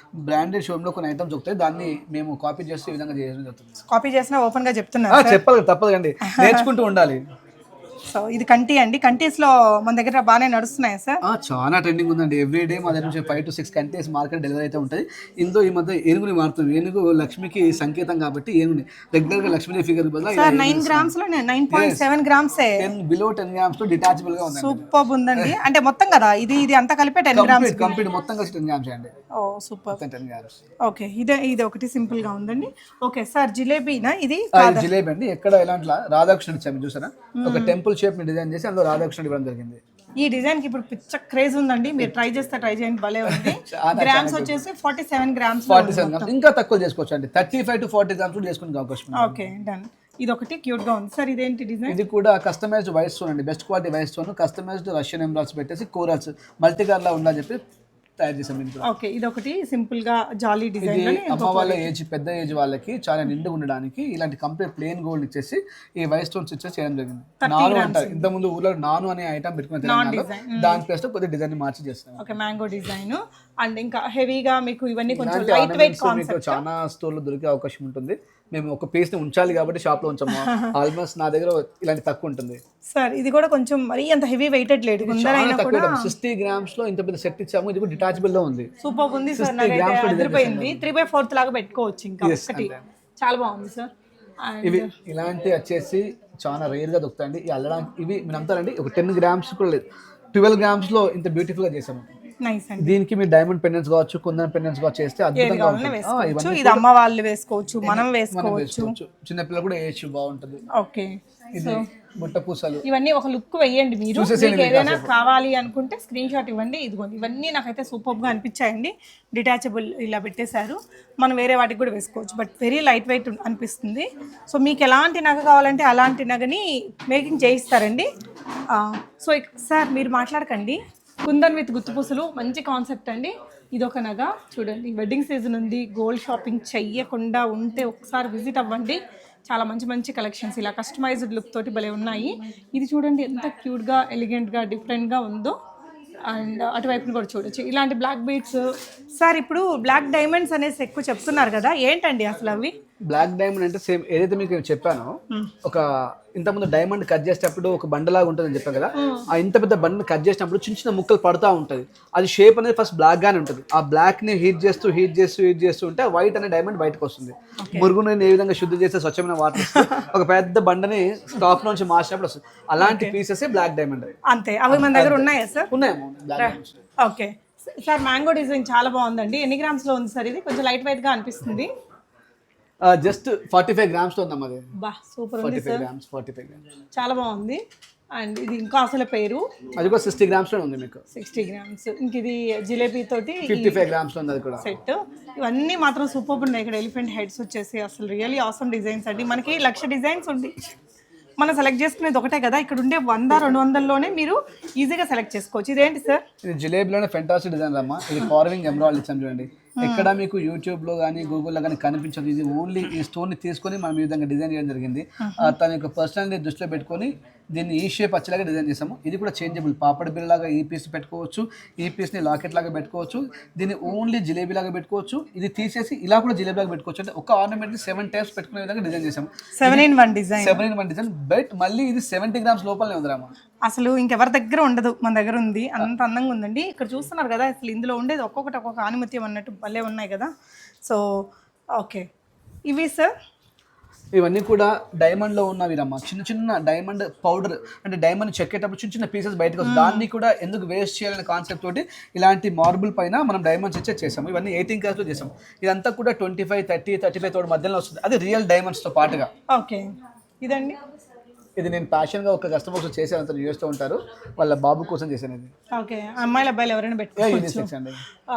S1: బ్రాండెడ్ షోరూమ్ లో కొన్ని ఐటమ్స్ దొరుకుతాయి. దాన్ని మేము కాపీ చేస్తే ఈ విధంగా చేయడం జరుగుతుంది.
S2: కాపీ చేసినా ఓపెన్ గా చెప్తున్నారు,
S1: చెప్పాలి తప్పదు కండి, నేర్చుకుంటూ ఉండాలి.
S2: సో ఇది కంటి అండి. కంటీస్ లో మన దగ్గర బాగానే నడుస్తున్నాయి సార్.
S1: చాలా ట్రెండింగ్ ఉందండి. ఎవ్రీ డే మా దగ్గర నుంచి 5 to 6 కంటీస్ మార్కెట్ డెలివరీ అయితే ఉంటుంది. ఇందులో ఈ మధ్య ఏనుగుని మారుతుంది. ఏనుగు లక్ష్మికి సంకేతం కాబట్టి ఏనుగుని రెగ్యులర్ గా లక్ష్మీ ఫిగర్ బదులు
S2: 9 గ్రామ్స్ లో 9.7 గ్రామ్స్
S1: బిలో 10 గ్రామ్స్ లో డిటాచబుల్ గా ఉంది.
S2: సూపర్ ఉందండి. అంటే మొత్తం కదా ఇది అంతా కలిపే 10 గ్రామ్స్
S1: కంప్లీట్ మొత్తం కలిసి 10 గ్రామ్స్ అండి.
S2: ఓ సూపర్,
S1: 10 గ్రామ్స్.
S2: ఓకే, ఇది ఒకటి సింపుల్ గా ఉందండి. ఓకే సార్, జిలేబీనా ఇది?
S1: జిలేబీ అండి. ఎక్కడ ఎలాంటి రాధాకృష్ణుడు ఇచ్చాము చూసారా, ఒక టెంపుల్ షేప్ ని డిజైన్ చేసి అందులో రాధాకృష్ణుడు ఇవ్వడం జరిగింది.
S2: ఈ డిజైన్ కి ఇప్పుడు పిచ్చ క్రేజ్ ఉందండి. మీరు ట్రై చేయండి, భలే ఉంది. గ్రామ్స్ వచ్చేసి 47 గ్రామ్స్.
S1: 47 గ్రామ్స్ ఇంకా తక్కువ చేసుకోవచ్చు అండి. 35 to 40 గ్రామ్స్ కూడా చేసుకునే అవకాశం ఉంది.
S2: Okay done. ఇది ఒకటి క్యూట్ గా ఉంది సార్. ఇదేంటి డిజైన్?
S1: ఇది కూడా కస్టమైజ్డ్ వైట్ స్టోన్ అండి, best quality white stone, customized Russian emeralds పెట్టేసి కోరల్స్ మల్టీ కలర్ లా ఉందని చెప్పి తయారు చేసాం.
S2: ఓకే, ఇది ఒకటి సింపుల్ గా జాలీ డిజైన్.
S1: అమ్మ వాళ్ళ ఏజ్, పెద్ద ఏజ్ వాళ్ళకి చాలా నిండుగా ఉండడానికి ఇలాంటి కంప్లీట్ ప్లేన్ గోల్డ్ ఇచ్చేసి ఈ వైట్ స్టోన్స్ ఇచ్చేసి చేయడం జరిగింది. నాను అంటారు, ఇంత ముందు ఊర్లో నాను అనే ఐటమ్ పెట్టుకుని దాని ప్లేస్ లో కొద్దిగా డిజైన్ మార్చి చేస్తాం.
S2: Okay, mango design. అండ్ ఇంకా హెవీగా మీకు ఇవన్నీ కొంచెం లైట్ వెయిట్ కాన్సెప్ట్
S1: చాలా స్టోర్ లో దొరికే అవకాశం ఉంటుంది. మేము ఒక పీస్ ని ఉంచాలి కాబట్టి షాప్ లో ఉంచాము. ఆల్మోస్ట్ నా దగ్గర ఇలాంటి తక్కువ ఉంటుంది
S2: సార్. ఇది కూడా కొంచెం మరీ అంత హెవీ వెయిటెడ్ లేదు,
S1: 60 గ్రామ్స్ లో ఇంత పెద్ద సెట్ ఇచ్చాము. ఇది కూడా డిటాచబుల్ లో ఉంది.
S2: సూపర్ ఉంది సార్, నాకైతే అదిరిపోయింది. 3/4 లాగా పెట్టుకోవచ్చు ఇంకా ఒకటి. చాలా బాగుంది సార్.
S1: ఇవి ఇలాంటి వచ్చేసి చాలా రేర్ గా దొరుకుతాయండి. ఈ అల్లడానికి ఇవి మీరు నమ్ముతారండి, ఒక 10 గ్రామ్స్ కూడా లేదు, 12 గ్రామ్స్ లో ఇంత బ్యూటిఫుల్ గా చేసాము. దీనికి మీరు డైమండ్ పెండెంట్స్ కావచ్చు, కుందన్ పెండెంట్స్ కావచ్చు చేస్తే అద్భుతంగా
S2: ఉంటుంది. ఇది అమ్మ వాళ్ళు వేసుకోవచ్చు, మనం వేసుకోవచ్చు,
S1: చిన్న పిల్లలు కూడా వేయచ్చు, బాగుంటుంది.
S2: ఓకే,
S1: ఇది బుట్ట పూసలు.
S2: ఇవన్నీ ఒక లుక్ వేయండి మీరు. మీకు ఏదైనా కావాలి అనుకుంటే స్క్రీన్ షాట్ ఇవ్వండి. ఇదిగోండి, ఇవన్నీ నాకైతే సూపర్ గా అనిపించాయండి. డిటాచబుల్ ఇలా పెట్టేశారు, మనం వేరే వాటికి కూడా వేసుకోవచ్చు. బట్ వెరీ లైట్ వెయిట్ అనిపిస్తుంది. సో మీకు ఎలాంటి నగ కావాలంటే అలాంటి నగని మేకింగ్ చేయిస్తారండి. సో సార్ మీరు మాట్లాడకండి. కుందన్ విత్ గుత్తుపూసలు మంచి కాన్సెప్ట్ అండి. ఇదొక నగ చూడండి, వెడ్డింగ్ సీజన్ ఉంది, గోల్డ్ షాపింగ్ చెయ్యకుండా ఉంటే ఒకసారి విజిట్ అవ్వండి. చాలా మంచి మంచి కలెక్షన్స్ ఇలా కస్టమైజ్డ్ లుక్ తోటి భలే ఉన్నాయి. ఇది చూడండి ఎంత క్యూట్గా, ఎలిగెంట్గా, డిఫరెంట్గా ఉందో. అండ్ అటువైపుని కూడా చూడొచ్చు ఇలాంటి బ్లాక్ బీడ్స్. సార్ ఇప్పుడు బ్లాక్ డైమండ్స్ అనేసి ఎక్కువ చెప్తున్నారు కదా, ఏంటండి అసలు అవి?
S1: బ్లాక్ డైమండ్ అంటే సేమ్ ఏదైతే మీకు చెప్పానో, ఒక ఇంతకుముందు డైమండ్ కట్ చేసేటప్పుడు ఒక బండలాగా ఉంటుందని చెప్పాను కదా, ఆ ఇంత పెద్ద బండని కట్ చేసినప్పుడు చిన్న చిన్న ముక్కలు పడుతూ ఉంటుంది. అది షేప్ అనేది ఫస్ట్ బ్లాక్ గానే ఉంటుంది. ఆ బ్లాక్ ని హీట్ చేస్తూ ఉంటే వైట్ అనే డైమండ్ బయటకు వస్తుంది. మురుగుని ఏ విధంగా శుద్ధి చేస్తే స్వచ్ఛమైన వాటర్ ఒక పెద్ద బండని స్టాప్ నుంచి మార్చినప్పుడు వస్తుంది. అలాంటి పీసెస్ బ్లాక్ డైమండ్.
S2: అంతే, అవి మన దగ్గర ఉన్నాయా సార్?
S1: ఉన్నాయేమో.
S2: ఓకే సార్, మ్యాంగో డిజైన్ చాలా బాగుందండి. ఎన్ని గ్రామ్స్ లో ఉంది సార్? ఇది కొంచెం లైట్ వెయిట్ గా అనిపిస్తుంది.
S1: జస్ట్ 45 గ్రామ్స్ లో ఉందమ్మా.
S2: బా సూపర్ ఉంది సార్,
S1: 45 గ్రామ్స్
S2: చాలా బాగుంది. అండ్ ఇది ఇంకా అసలు పేరు
S1: అది కూడా 60 గ్రామ్స్ లో ఉంది మీకు.
S2: 60 గ్రామ్స్. ఇంక ఇది జిలేబీ తోటి
S1: 55 గ్రామ్స్ లో ఉంది అది కూడా
S2: సెట్. ఇవన్నీ మాత్రం సూపర్ ఉన్నాయి. ఇక్కడ ఎలిఫెంట్ హెడ్స్ వచ్చేసి అసలు రియల్లీ ఆసమ్ డిజైన్స్ అండి. మనకి 1,00,000 డిజైన్స్ ఉంది. మనం సెలెక్ట్ చేసుకునేది ఒకటే కదా, ఇక్కడ ఉండే 100-200లోనే మీరు ఈజీగా సెలెక్ట్ చేసుకోవచ్చు. ఇదేంటి సార్?
S1: ఇది జిలేబీలోనే ఫెంటాస్టిక్ డిజైన్ అమ్మా. ఇది కార్వింగ్ ఎమరాల్డ్ ఇచ్చాం చూడండి. ఎక్కడ మీకు యూట్యూబ్లో కానీ గూగుల్లో కానీ కనిపించదు. ఇది ఓన్లీ ఈ స్టోన్ని తీసుకొని మనం ఈ విధంగా డిజైన్ చేయడం జరిగింది. తన యొక్క పర్సనాలిటీ దృష్టిలో పెట్టుకొని దీన్ని ఈ షేప్ వచ్చేలాగా డిజైన్ చేసాము. ఇది కూడా చేంజబుల్ పాపడ్ బిల్ లాగా ఈ పీస్ పెట్టుకోవచ్చు, ఈ పీస్ని లాకెట్ లాగా పెట్టుకోవచ్చు, దీన్ని ఓన్లీ జిలేబీ లాగా పెట్టుకోవచ్చు, ఇది తీసేసి ఇలా కూడా జిలేబీ లాగా పెట్టుకోవచ్చు. అంటే ఒక ఆర్నమెంట్ని 7 టైప్స్ పెట్టుకునే విధంగా డిజైన్ చేసాము.
S2: 7-in-1 design.
S1: 7-in-1 design. But మళ్ళీ ఇది 70 గ్రామ్స్ లోపలనే ఉందిరామా.
S2: అసలు ఇంకెవరి దగ్గర ఉండదు, మన దగ్గర ఉంది. అంత అందంగా ఉందండి. ఇక్కడ చూస్తున్నారు కదా, అసలు ఇందులో ఉండేది ఒక్కొక్కటి ఒక్కొక్క ఆనిమత్యం అన్నట్టు భలే ఉన్నాయి కదా. సో ఓకే, ఇవి సార్
S1: ఇవన్నీ కూడా డైమండ్లో ఉన్నవి రమ్మ. చిన్న చిన్న డైమండ్ పౌడర్, అంటే డైమండ్ చెక్కేటప్పుడు చిన్న చిన్న పీసెస్ బయటకు వస్తుంది. దాన్ని కూడా ఎందుకు వేస్ట్ చేయాలనే కాన్సెప్ట్ తోటి ఇలాంటి మార్బుల్ పైన మనం డైమండ్స్ ఇచ్చే చేసాము. ఇవన్నీ 18 క్యారెట్స్లో చేసాము. ఇదంతా కూడా 25, 30, 35 తోటి మధ్యలో వస్తుంది. అది రియల్ డైమండ్స్తో పాటుగా.
S2: ఓకే, ఇదండి.
S1: ఇది నేను ప్యాషన్గా ఒక కస్టమర్ కోసం చేసేంత చేస్తూ ఉంటారు, వాళ్ళ బాబు కోసం చేశాను. ఇది
S2: ఓకే, అమ్మాయిల అబ్బాయిలు ఎవరైనా పెట్టుకోవచ్చు.
S1: యూనిసెక్స్ అండి.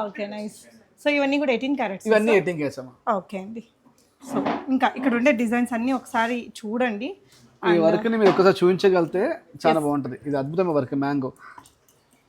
S2: Okay, nice. సో ఇవన్నీ కూడా 18 క్యారెట్స్.
S1: ఇవన్నీ 18 క్యారెట్స్ అమ్మా.
S2: ఓకే అండి. సో ఇంకా ఇక్కడ ఉండే డిజైన్స్ అన్నీ ఒకసారి చూడండి.
S1: ఈ వర్క్ని మీరు ఒకసారి చూపించగలిగితే చాలా బాగుంటుంది. ఇది అద్భుతమైన వర్క్.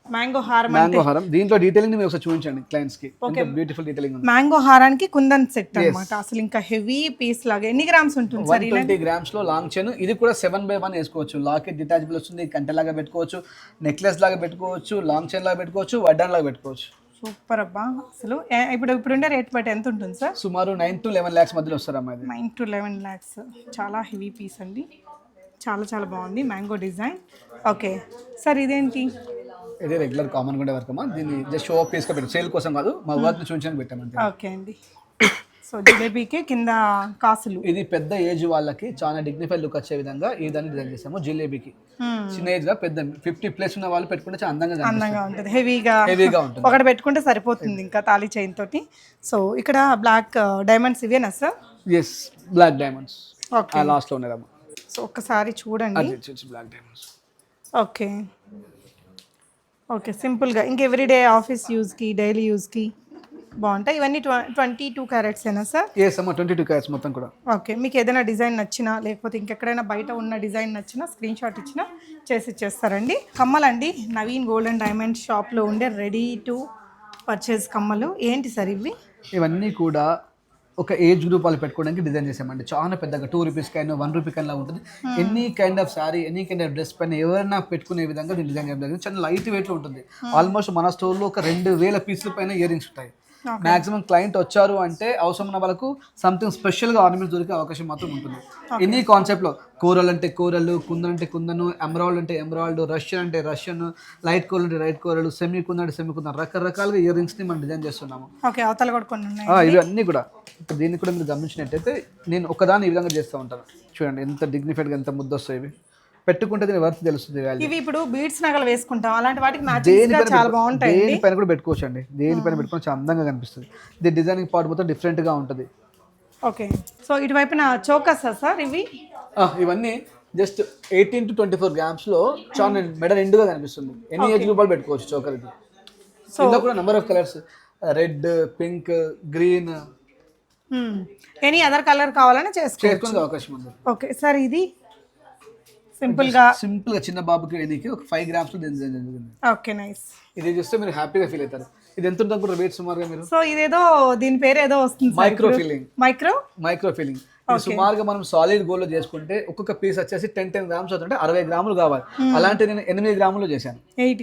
S1: మ్యాంగో హారం. దీంట్లో డీటెయిలింగ్ మీరు ఒకసారి చూపించండి క్లయింట్స్ కి. బ్యూటిఫుల్ డీటెయిలింగ్ ఉంది.
S2: మ్యాంగో హారానికి కుందన్ సెట్ అన్నమాట. అసలు ఇంకా హెవీ పీస్ లాగా. ఎన్ని గ్రామ్స్ ఉంటుంది సార్?
S1: 120 గ్రామ్స్ లో లాంగ్ చైన్. ఇది కూడా 7/1 వేసుకోవచ్చు. లాకెట్ డిటాచబుల్ వస్తుంది. కంటెలాగా పెట్టుకోవచ్చు, నెక్లెస్ లాగా పెట్టుకోవచ్చు, లాంగ్ చైన్ లాగా పెట్టుకోవచ్చు, వడ్డాన్ లాగా పెట్టుకోవచ్చు.
S2: సూపర్ అబ్బా. అసలు ఇప్పుడుండే రేట్ బట్టి ఎంత ఉంటుంది సార్?
S1: సుమారు 9 to 11 lakhs మధ్యలో వస్తారమ్మా.
S2: 9 to 11 lakhs. చాలా హెవీ పీస్ అండి. చాలా చాలా బాగుంది మ్యాంగో డిజైన్. ఓకే సార్, ఇదేంటి?
S1: ఇది రెగ్యులర్ కామన్ ఉండే వర్క్ అమ్మా. దీన్ని జస్ట్ షో ఆఫ్ పీస్గా పెట్టాం, సేల్ కోసం కాదు, మా వర్క్ చూపించడానికి పెట్టామంటే.
S2: ఓకే అండి. సో జిలేబీకి కింద కాసులు.
S1: ఇది పెద్ద ఏజ్ వాళ్ళకి చాలా డిగ్నిఫైడ్ లుక్ వచ్చే విధంగా ఈ దాన్ని డిజైన్ చేసాము. జిలేబీకి చిన్న ఏజ్ గా పెద్ద 50+ ఉన్న వాళ్ళు పెట్టుకుంటే చాలా అందంగా
S2: ఉంటుంది. హెవీగా ఉంటుంది. ఒకటి పెట్టుకుంటే సరిపోతుంది ఇంకా తాళీ చైన్ తోటి. సో ఇక్కడ బ్లాక్ డైమండ్స్ ఇవేనా sir?
S1: Yes, black diamonds.
S2: Okay,
S1: last లో ఉన్నారమ్మా.
S2: సో ఒక్కసారి చూడండి.
S1: Black diamonds.
S2: ఓకే ఓకే, సింపుల్గా ఇంక ఎవ్రీడే ఆఫీస్ యూజ్కి, డైలీ యూజ్కి బాగుంటాయి. ఇవన్నీ 22 క్యారెట్స్ ఏనా సార్?
S1: ఎస్ అమ్మా, 22 క్యారెట్స్ మొత్తం కూడా.
S2: ఓకే, మీకు ఏదైనా డిజైన్ నచ్చినా లేకపోతే ఇంకెక్కడైనా బయట ఉన్న డిజైన్ నచ్చినా స్క్రీన్ షాట్ ఇచ్చినా చేసి ఇచ్చేస్తారండి. కమ్మలండి, నవీన్ గోల్డ్ అండ్ డైమండ్ షాప్లో ఉండే రెడీ టు పర్చేజ్ కమ్మలు. ఏంటి సార్ ఇవి?
S1: ఇవన్నీ కూడా ఒక ఏజ్ గ్రూప్ వాళ్ళు పెట్టుకోవడానికి డిజైన్ చేసామండి. చాలా పెద్దగా 2 రూపీస్ కైనా 1 రూపీ కైనా ఉంటుంది. Any kind of sorry, any kind of dress పైన ఎవరైనా పెట్టుకునే విధంగా దీన్ని డిజైన్ చేయడం జరిగింది. చాలా లైట్ వెయిట్లో ఉంటుంది. ఆల్మోస్ట్ మన స్టోర్లో ఒక 2000 పీసుల పైన ఇయర్ రింగ్స్ ఉంటాయి. మాక్సిమం క్లయింట్ వచ్చారు అంటే అవసరం ఉన్న వాళ్ళకు సంథింగ్ స్పెషల్గా ఆర్నమెంట్స్ దొరికే అవకాశం మాత్రం ఉంటుంది. ఎనీ కాన్సెప్ట్లో కూరలు అంటే కూరలు, కుందన్ అంటే కుందను, ఎమరాల్డ్ అంటే ఎమరాల్డ్, రష్యన్ అంటే రష్యన్, లైట్ కూరలు అంటే లైట్ కూరలు, సెమీ కుందన్ అంటే సెమీ కుందన్, రకరకాలుగా ఇయర్ రింగ్స్ని మనం డిజైన్ చేస్తున్నాము.
S2: ఓకే, అవతల కూడా కొన్ని ఉన్నాయి.
S1: ఇవి అన్నీ కూడా ఇప్పుడు దీన్ని కూడా మీరు గమనించినట్టయితే నేను ఒకదాన్ని ఈ విధంగా చేస్తూ ఉంటాను. చూడండి ఎంత డిగ్నిఫైడ్గా, ఎంత ముద్ద వస్తాయి. ఇవి పెట్టుకుంటే దీని వర్త్ తెలుస్తుంది.
S2: ఇవి ఇప్పుడు బీడ్స్ నగలు వేసుకుంటాం, అలాంటి వాటికి మ్యాచింగ్ చాలా బాగుంటాయి.
S1: దేనిపైన కూడా పెట్టుకోవచ్చు అండి. దేనిపైన పెట్టుకుని చాలా అందంగా కనిపిస్తుంది. దీని డిజైనింగ్ పార్ట్ మొత్తం డిఫరెంట్గా ఉంటుంది.
S2: ఓకే, సో ఇటువైపున చోకస్ సార్ ఇవి?
S1: ఇవన్నీ జస్ట్ 18 to 24 గ్రామ్స్లో చాలా మెడ నిండుగా కనిపిస్తుంది. ఎన్ని ఏజ్ గ్రూప్ వాళ్ళు పెట్టుకోవచ్చు చోకర్. ఇది ఇందులో కూడా number of colours, red, pink, green,
S2: any other colour కావాలని
S1: చేసుకునే అవకాశం ఉంది.
S2: ఓకే సార్, ఇది సింపుల్ గా
S1: చిన్న బాబుకి వేదికి ఒక 5 గ్రామ్స్ డిజైన్ జరిగింది.
S2: Okay, nice.
S1: ఇది చూస్తే మీరు హ్యాపీగా ఫీల్ అవుతారు. ఇది ఎంత ఉంటుంది అనుకుంటారు రేట్ సుమారుగా మీరు?
S2: సో ఇదేదో దీని పేరు ఏదో వస్తుంది,
S1: మైక్రో ఫీలింగ్.
S2: మైక్రో
S1: ఫీలింగ్ సుమారుగా మనం సాలిడ్ గోల్డ్ లో చేసుకుంటే ఒక్కొక్క పీస్ వచ్చేసి 10 గ్రామ్స్ అవుతుంటే 60 గ్రాములు కావాలి. అలాంటి నేను 8 గ్రాములు చేశాను.
S2: 8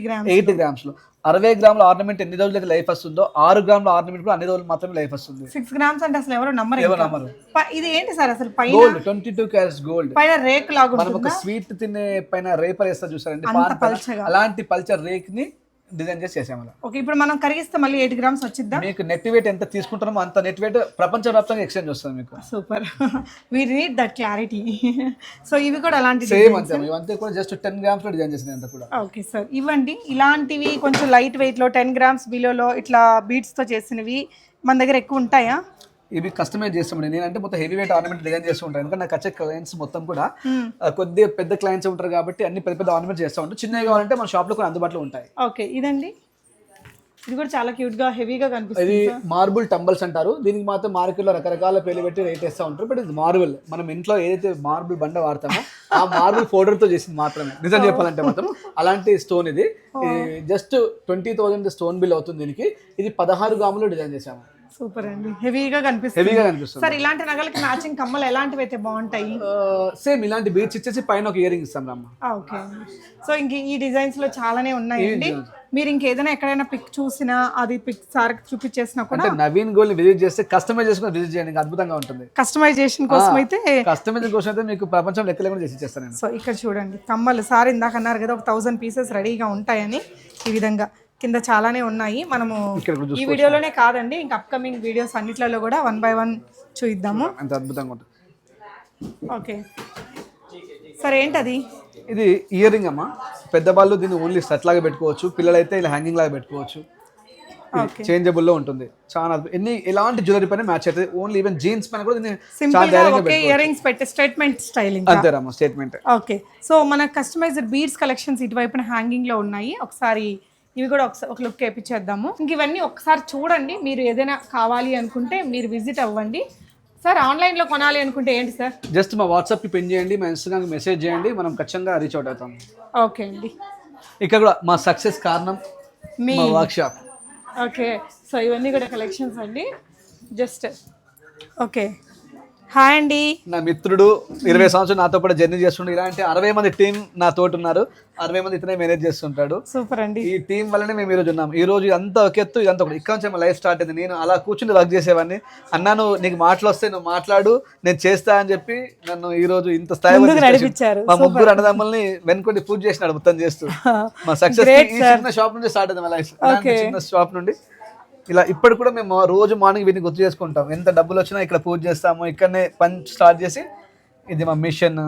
S1: గ్రామ్స్ లో 60 గ్రాముల ఆర్నమెంట్ ఎన్ని రోజులకి లైఫ్ వస్తుందో 6 గ్రాముల ఆర్నమెంట్ కూడా అన్ని రోజులు మాత్రమే లైఫ్ వస్తుంది.
S2: 6 గ్రామ్స్ అంటే అసలు ఎవరు నమ్మరు. ఇది ఏంటి సార్ అసలు? పైన
S1: గోల్డ్, 22 క్యారెట్స్ గోల్డ్.
S2: పైన రేక్ లాగా
S1: మనం ఒక స్వీట్ తినే పైన రేపర్ వేస్తా చూసారండి, అలాంటి పల్చర్ రేక్ ని డిజైన్ చేసాము.
S2: ఓకే, ఇప్పుడు మనం కరిగిస్తే మళ్ళీ 8 గ్రామ్స్ వచ్చిద్దా?
S1: మీకు నెట్ వెయిట్ ఎంత తీసుకుంటారో అంత నెట్ వెయిట్ ప్రపంచవ్యాప్తంగా ఎక్స్చేంజ్ వస్తుంది మీకు.
S2: Super, we need that clarity. So ఇవి కూడా అలాంటి
S1: సేమ్ అంతే. ఇవంతా కూడా జస్ట్ 10 గ్రామ్స్ లో డిజైన్ చేసింది అంతా కూడా.
S2: ఓకే సార్, ఇవ్వండి. ఇలాంటివి కొంచెం లైట్ వెయిట్ లో 10 గ్రామ్స్ బిలోలో ఇట్లా బీడ్స్ తో చేసినవి మన దగ్గర ఎక్కువ ఉంటాయా?
S1: ఇవి కస్టమైజ్ చేస్తామండి. నేనంటే మొత్తం హెవీ వెయిట్ ఆర్నమెంట్ డిజైన్ చేస్తూ ఉంటాను. ఎందుకంటే నాకు వచ్చే క్లయింట్స్ మొత్తం కూడా కొద్దిగా పెద్ద క్లయింట్స్ ఉంటారు కాబట్టి అన్ని పెద్ద పెద్ద ఆర్నమెంట్ చేస్తూ ఉంటాం. చిన్నవి కావాలంటే మన షాప్ లో కూడా అందుబాటులో ఉంటాయి.
S2: ఓకే, ఇదండి ఇది కూడా చాలా క్యూట్ గా హెవీగా
S1: ఇది
S2: కనిపిస్తుంది.
S1: మార్బుల్ టంబల్స్ అంటారు. దీనికి మాత్రం మార్కెట్లో రకరకాల పేర్లు పెట్టి రేట్ వేస్తూ ఉంటారు. బట్ ఇది మార్బుల్, మనం ఇంట్లో ఏదైతే మార్బుల్ బండ వాడతామో ఆ మార్బుల్ పౌడర్ తో చేసింది మాత్రమే. నిజం చెప్పాలంటే మాత్రం అలాంటి స్టోన్ ఇది. జస్ట్ 20,000 స్టోన్ బిల్ అవుతుంది దీనికి. ఇది 16 గ్రాములు డిజైన్ చేసాము.
S2: సూపర్ అండి, హెవీగా కనిపిస్తుంది. సార్ ఇలాంటి నగలకి మ్యాచింగ్ కమ్మలు ఎలాంటివి అయితే బాగుంటాయి?
S1: సేమ్ ఇలాంటి బీట్స్ ఇచ్చేసి పైన ఒక ఇయర్ రింగ్ ఇస్తాం రమ్మ.
S2: ఓకే, సో ఇంక ఈ డిజైన్స్ లో చాలానే ఉన్నాయండి. మీరు ఇంకేదైనా ఎక్కడైనా పిక్ చూసినా అది పిక్ సార్ చూపించేసినా కూడా
S1: నవీన్ గోల్డ్ ని విజిట్ చేస్తే కస్టమైజ్ చేసుకుని విజిట్ చేయండి, అద్భుతంగా ఉంటుంది.
S2: కస్టమైజేషన్ కోసం అయితే
S1: కస్టమైజేషన్ కోసం అయితే మీకు ప్రపంచం లెక్క లేకుండా చేసి ఇచ్చేస్తాను నేను.
S2: సో ఇక్కడ చూడండి కమ్మలు, సార్ ఇందాక అన్నారు కదా ఒక 1000 పీసెస్ రెడీగా ఉంటాయని. ఈ విధంగా కింద చాలానే ఉన్నాయి. మనము ఈ వీడియోలోనే కాదండి, ఇంకా అప్కమింగ్ వీడియోస్ అన్నిట్లలో కూడా 1 by 1 చూద్దాము.
S1: అంత అద్భుతంగా ఉంటుంది.
S2: ఓకే సరే, ఏంటది?
S1: ఇది ఇయర్ రింగ్ అమ్మా. పెద్దవాళ్ళు దీన్ని ఓన్లీ సెట్ లాగా పెట్టుకోవచ్చు, పిల్లలైతే ఇలా హ్యాంగింగ్ లాగా పెట్టుకోవచ్చు. చేంజబుల్ లో ఉంటుంది. చాలా ఎలాంటి జ్యువెలరీ పైన మ్యాచ్ అవుతుంది. ఓన్లీ ఈవెన్ జీన్స్ పైన కూడా దీన్ని
S2: సింపుల్ గా ఒకే ఇయర్ రింగ్స్ పెట్టి స్టేట్మెంట్ స్టైలింగ్
S1: అంతేరమ్మా, స్టేట్మెంట్.
S2: ఓకే, సో మన కస్టమైజ్డ్ బీడ్స్ కలెక్షన్స్ ఇటువైపున హ్యాంగింగ్ లో ఉన్నాయి. ఒకసారి ఇవి కూడా ఒక లుక్ వేయించేద్దాము. ఇంక ఇవన్నీ ఒకసారి చూడండి. మీరు ఏదైనా కావాలి అనుకుంటే మీరు విజిట్ అవ్వండి. సార్ ఆన్లైన్లో కొనాలి అనుకుంటే ఏంటి సార్?
S1: జస్ట్ మా వాట్సాప్కి పిన్ చేయండి, మా ఇన్స్టాగ్రామ్కి మెసేజ్ చేయండి, మనం ఖచ్చితంగా రీచ్ అవుట్ అవుతాం.
S2: ఓకే అండి.
S1: ఇక్కడ కూడా మా సక్సెస్ కారణం మా వర్క్ షాప్.
S2: ఓకే, సో ఇవన్నీ కూడా కలెక్షన్స్ అండి. Just okay. హాయ్ అండి.
S1: నా మిత్రుడు 20 సంవత్సరాలు నాతో పాటు జర్నీ చేస్తుండే. ఇలాంటి 60 మంది టీం నా తోటి ఉన్నారు. 60 మంది ఇతనే మేనేజ్ చేస్తుంటాడు.
S2: సూపర్ అండి.
S1: ఈ టీం వల్లనే మేము ఈరోజు ఉన్నాం. ఈ రోజు అంతా ఒక ఎత్తు, ఇదంతా ఒకటి. ఇక్కడ నుంచి మా లైఫ్ స్టార్ట్ అయింది. నేను అలా కూర్చుని వర్క్ చేసేవాడిని. అన్నాను నీకు మాటలు వస్తే నువ్వు మాట్లాడు, నేను చేస్తా అని చెప్పి నన్ను ఈ రోజు ఇంత స్థాయి
S2: నడిపించారు.
S1: మా ముగ్గురు అన్నదమ్ముల్ని వెనుకొండి పూజ చేసినాడు మొత్తం చేస్తూ. మా సక్సెస్ ఈ చిన్న షాప్ నుండి స్టార్ట్ అయింది మా లైఫ్. చిన్న షాప్ నుండి ఇలా ఇప్పటి కూడా మేము రోజు మార్నింగ్ వీటిని గుర్తు చేసుకుంటాం. ఎంత డబ్బులు వచ్చినా ఇక్కడ పూజ చేస్తాము. ఇక్కడనే పని స్టార్ట్ చేసి ఇది మా మిషన్.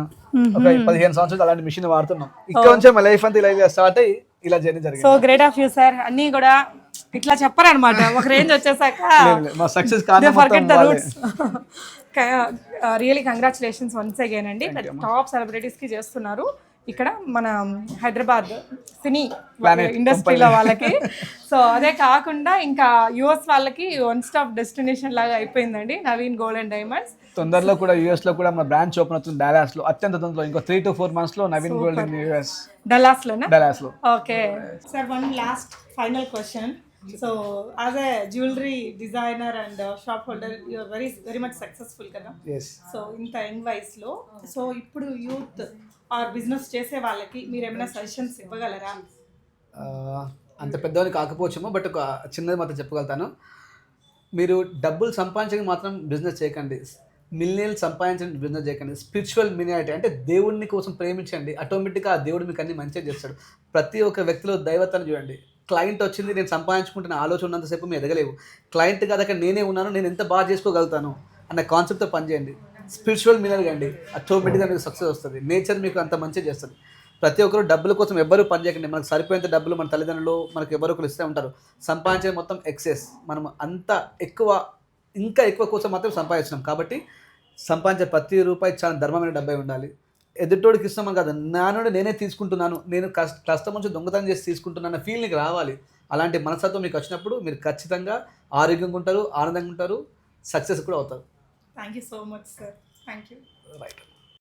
S1: ఒక 15 సంవత్సరాలు అలాంటి మిషన్ వాడుతున్నాం. ఇక్కడ నుంచే మా లైఫ్ అంతా ఇలా స్టార్ట్ అయ్యి ఇలా జర్నీ జరిగింది.
S2: So great of you sir. అన్ని కూడా ఇట్లా చెప్పారనమాట. ఒక రేంజ్ వచ్చేసాక
S1: మా సక్సెస్ కారణం.
S2: రియలీ కంగ్రాచులేషన్స్ వన్స్ అగైన్ అండి. టాప్ సెలబ్రిటీస్ కి చేస్తున్నారు ఇక్కడ మన హైదరాబాద్ సినీ ఇండస్ట్రీలో వాళ్ళకి. సో అదే కాకుండా ఇంకా యుఎస్ వాళ్ళకి వన్ స్టాప్ డెస్టినేషన్ లాగా అయిపోయిందండి నవీన్ గోల్డ్ అండ్ డైమండ్స్.
S1: తొందరలో కూడా యుఎస్ లో కూడా మన బ్రాంచ్ ఓపెన్ అవుతుంది డల్లాస్ లో. అత్యంత తొందరలో ఇంకో 3 to 4 months లో Naveen gold in US.
S2: Dallas లోనా?
S1: డల్లాస్ లో.
S2: Okay sir, one last final question. So as a jewellery designer and shop holder you are very much successful కదా. సో ఇంత యంగ్ వయసులో, సో ఇప్పుడు యూత్ ఆర్ బిజినెస్ చేసే వాళ్ళకి మీరు ఏమైనా సజెషన్స్ ఇవ్వగలరా?
S1: అంత పెద్దవాళ్ళు కాకపోవచ్చేమో, బట్ ఒక చిన్నది మాత్రం చెప్పగలుగుతాను. మీరు డబ్బులు సంపాదించడానికి మాత్రం బిజినెస్ చేయకండి. మిలియన్లు సంపాదించండి, బిజినెస్ చేయకండి. స్పిరిచువల్ మినియారిటీ అంటే దేవుడిని కోసం ప్రేమించండి. ఆటోమేటిక్గా ఆ దేవుడు మీకు అన్ని మంచిగా చేస్తాడు. ప్రతి ఒక్క వ్యక్తిలో దైవత్వాన్ని చూడండి. క్లయింట్ వచ్చింది నేను సంపాదించుకుంటున్న ఆలోచన ఉన్నంతసేపు మీరు ఎదగలేవు. క్లయింట్ కాదు అక్కడ నేనే ఉన్నాను, నేను ఎంత బాగా చేసుకోగలుగుతాను అన్న కాన్సెప్ట్తో పనిచేయండి. స్పిరిచువల్ మినర్ కండి, ఆటోమేటిక్గా మీకు సక్సెస్ వస్తుంది. నేచర్ మీకు అంత మంచిగా చేస్తుంది. ప్రతి ఒక్కరు డబ్బుల కోసం ఎవ్వరూ పని చేయకండి. మనకు సరిపోయేంత డబ్బులు మన తల్లిదండ్రులు మనకు ఎవరో ఒకరు ఇస్తూ ఉంటారు. సంపాదించే మొత్తం ఎక్సెస్. మనం అంత ఎక్కువ ఇంకా ఎక్కువ కోసం మాత్రం సంపాదించినాం. కాబట్టి సంపాదించే ప్రతి రూపాయి చాలా ధర్మమైన డబ్బై ఉండాలి. ఎదుటోడికి ఇస్తామని కాదు, నా నుండి నేనే తీసుకుంటున్నాను, నేను కష్టం నుంచి దొంగతనం చేసి తీసుకుంటున్నాను ఫీల్ నీకు రావాలి. అలాంటి మనస్తత్వం మీకు వచ్చినప్పుడు మీరు ఖచ్చితంగా ఆరోగ్యంగా ఉంటారు, ఆనందంగా ఉంటారు, సక్సెస్ కూడా అవుతారు.
S2: Thank you so much sir. Thank you.
S1: Right.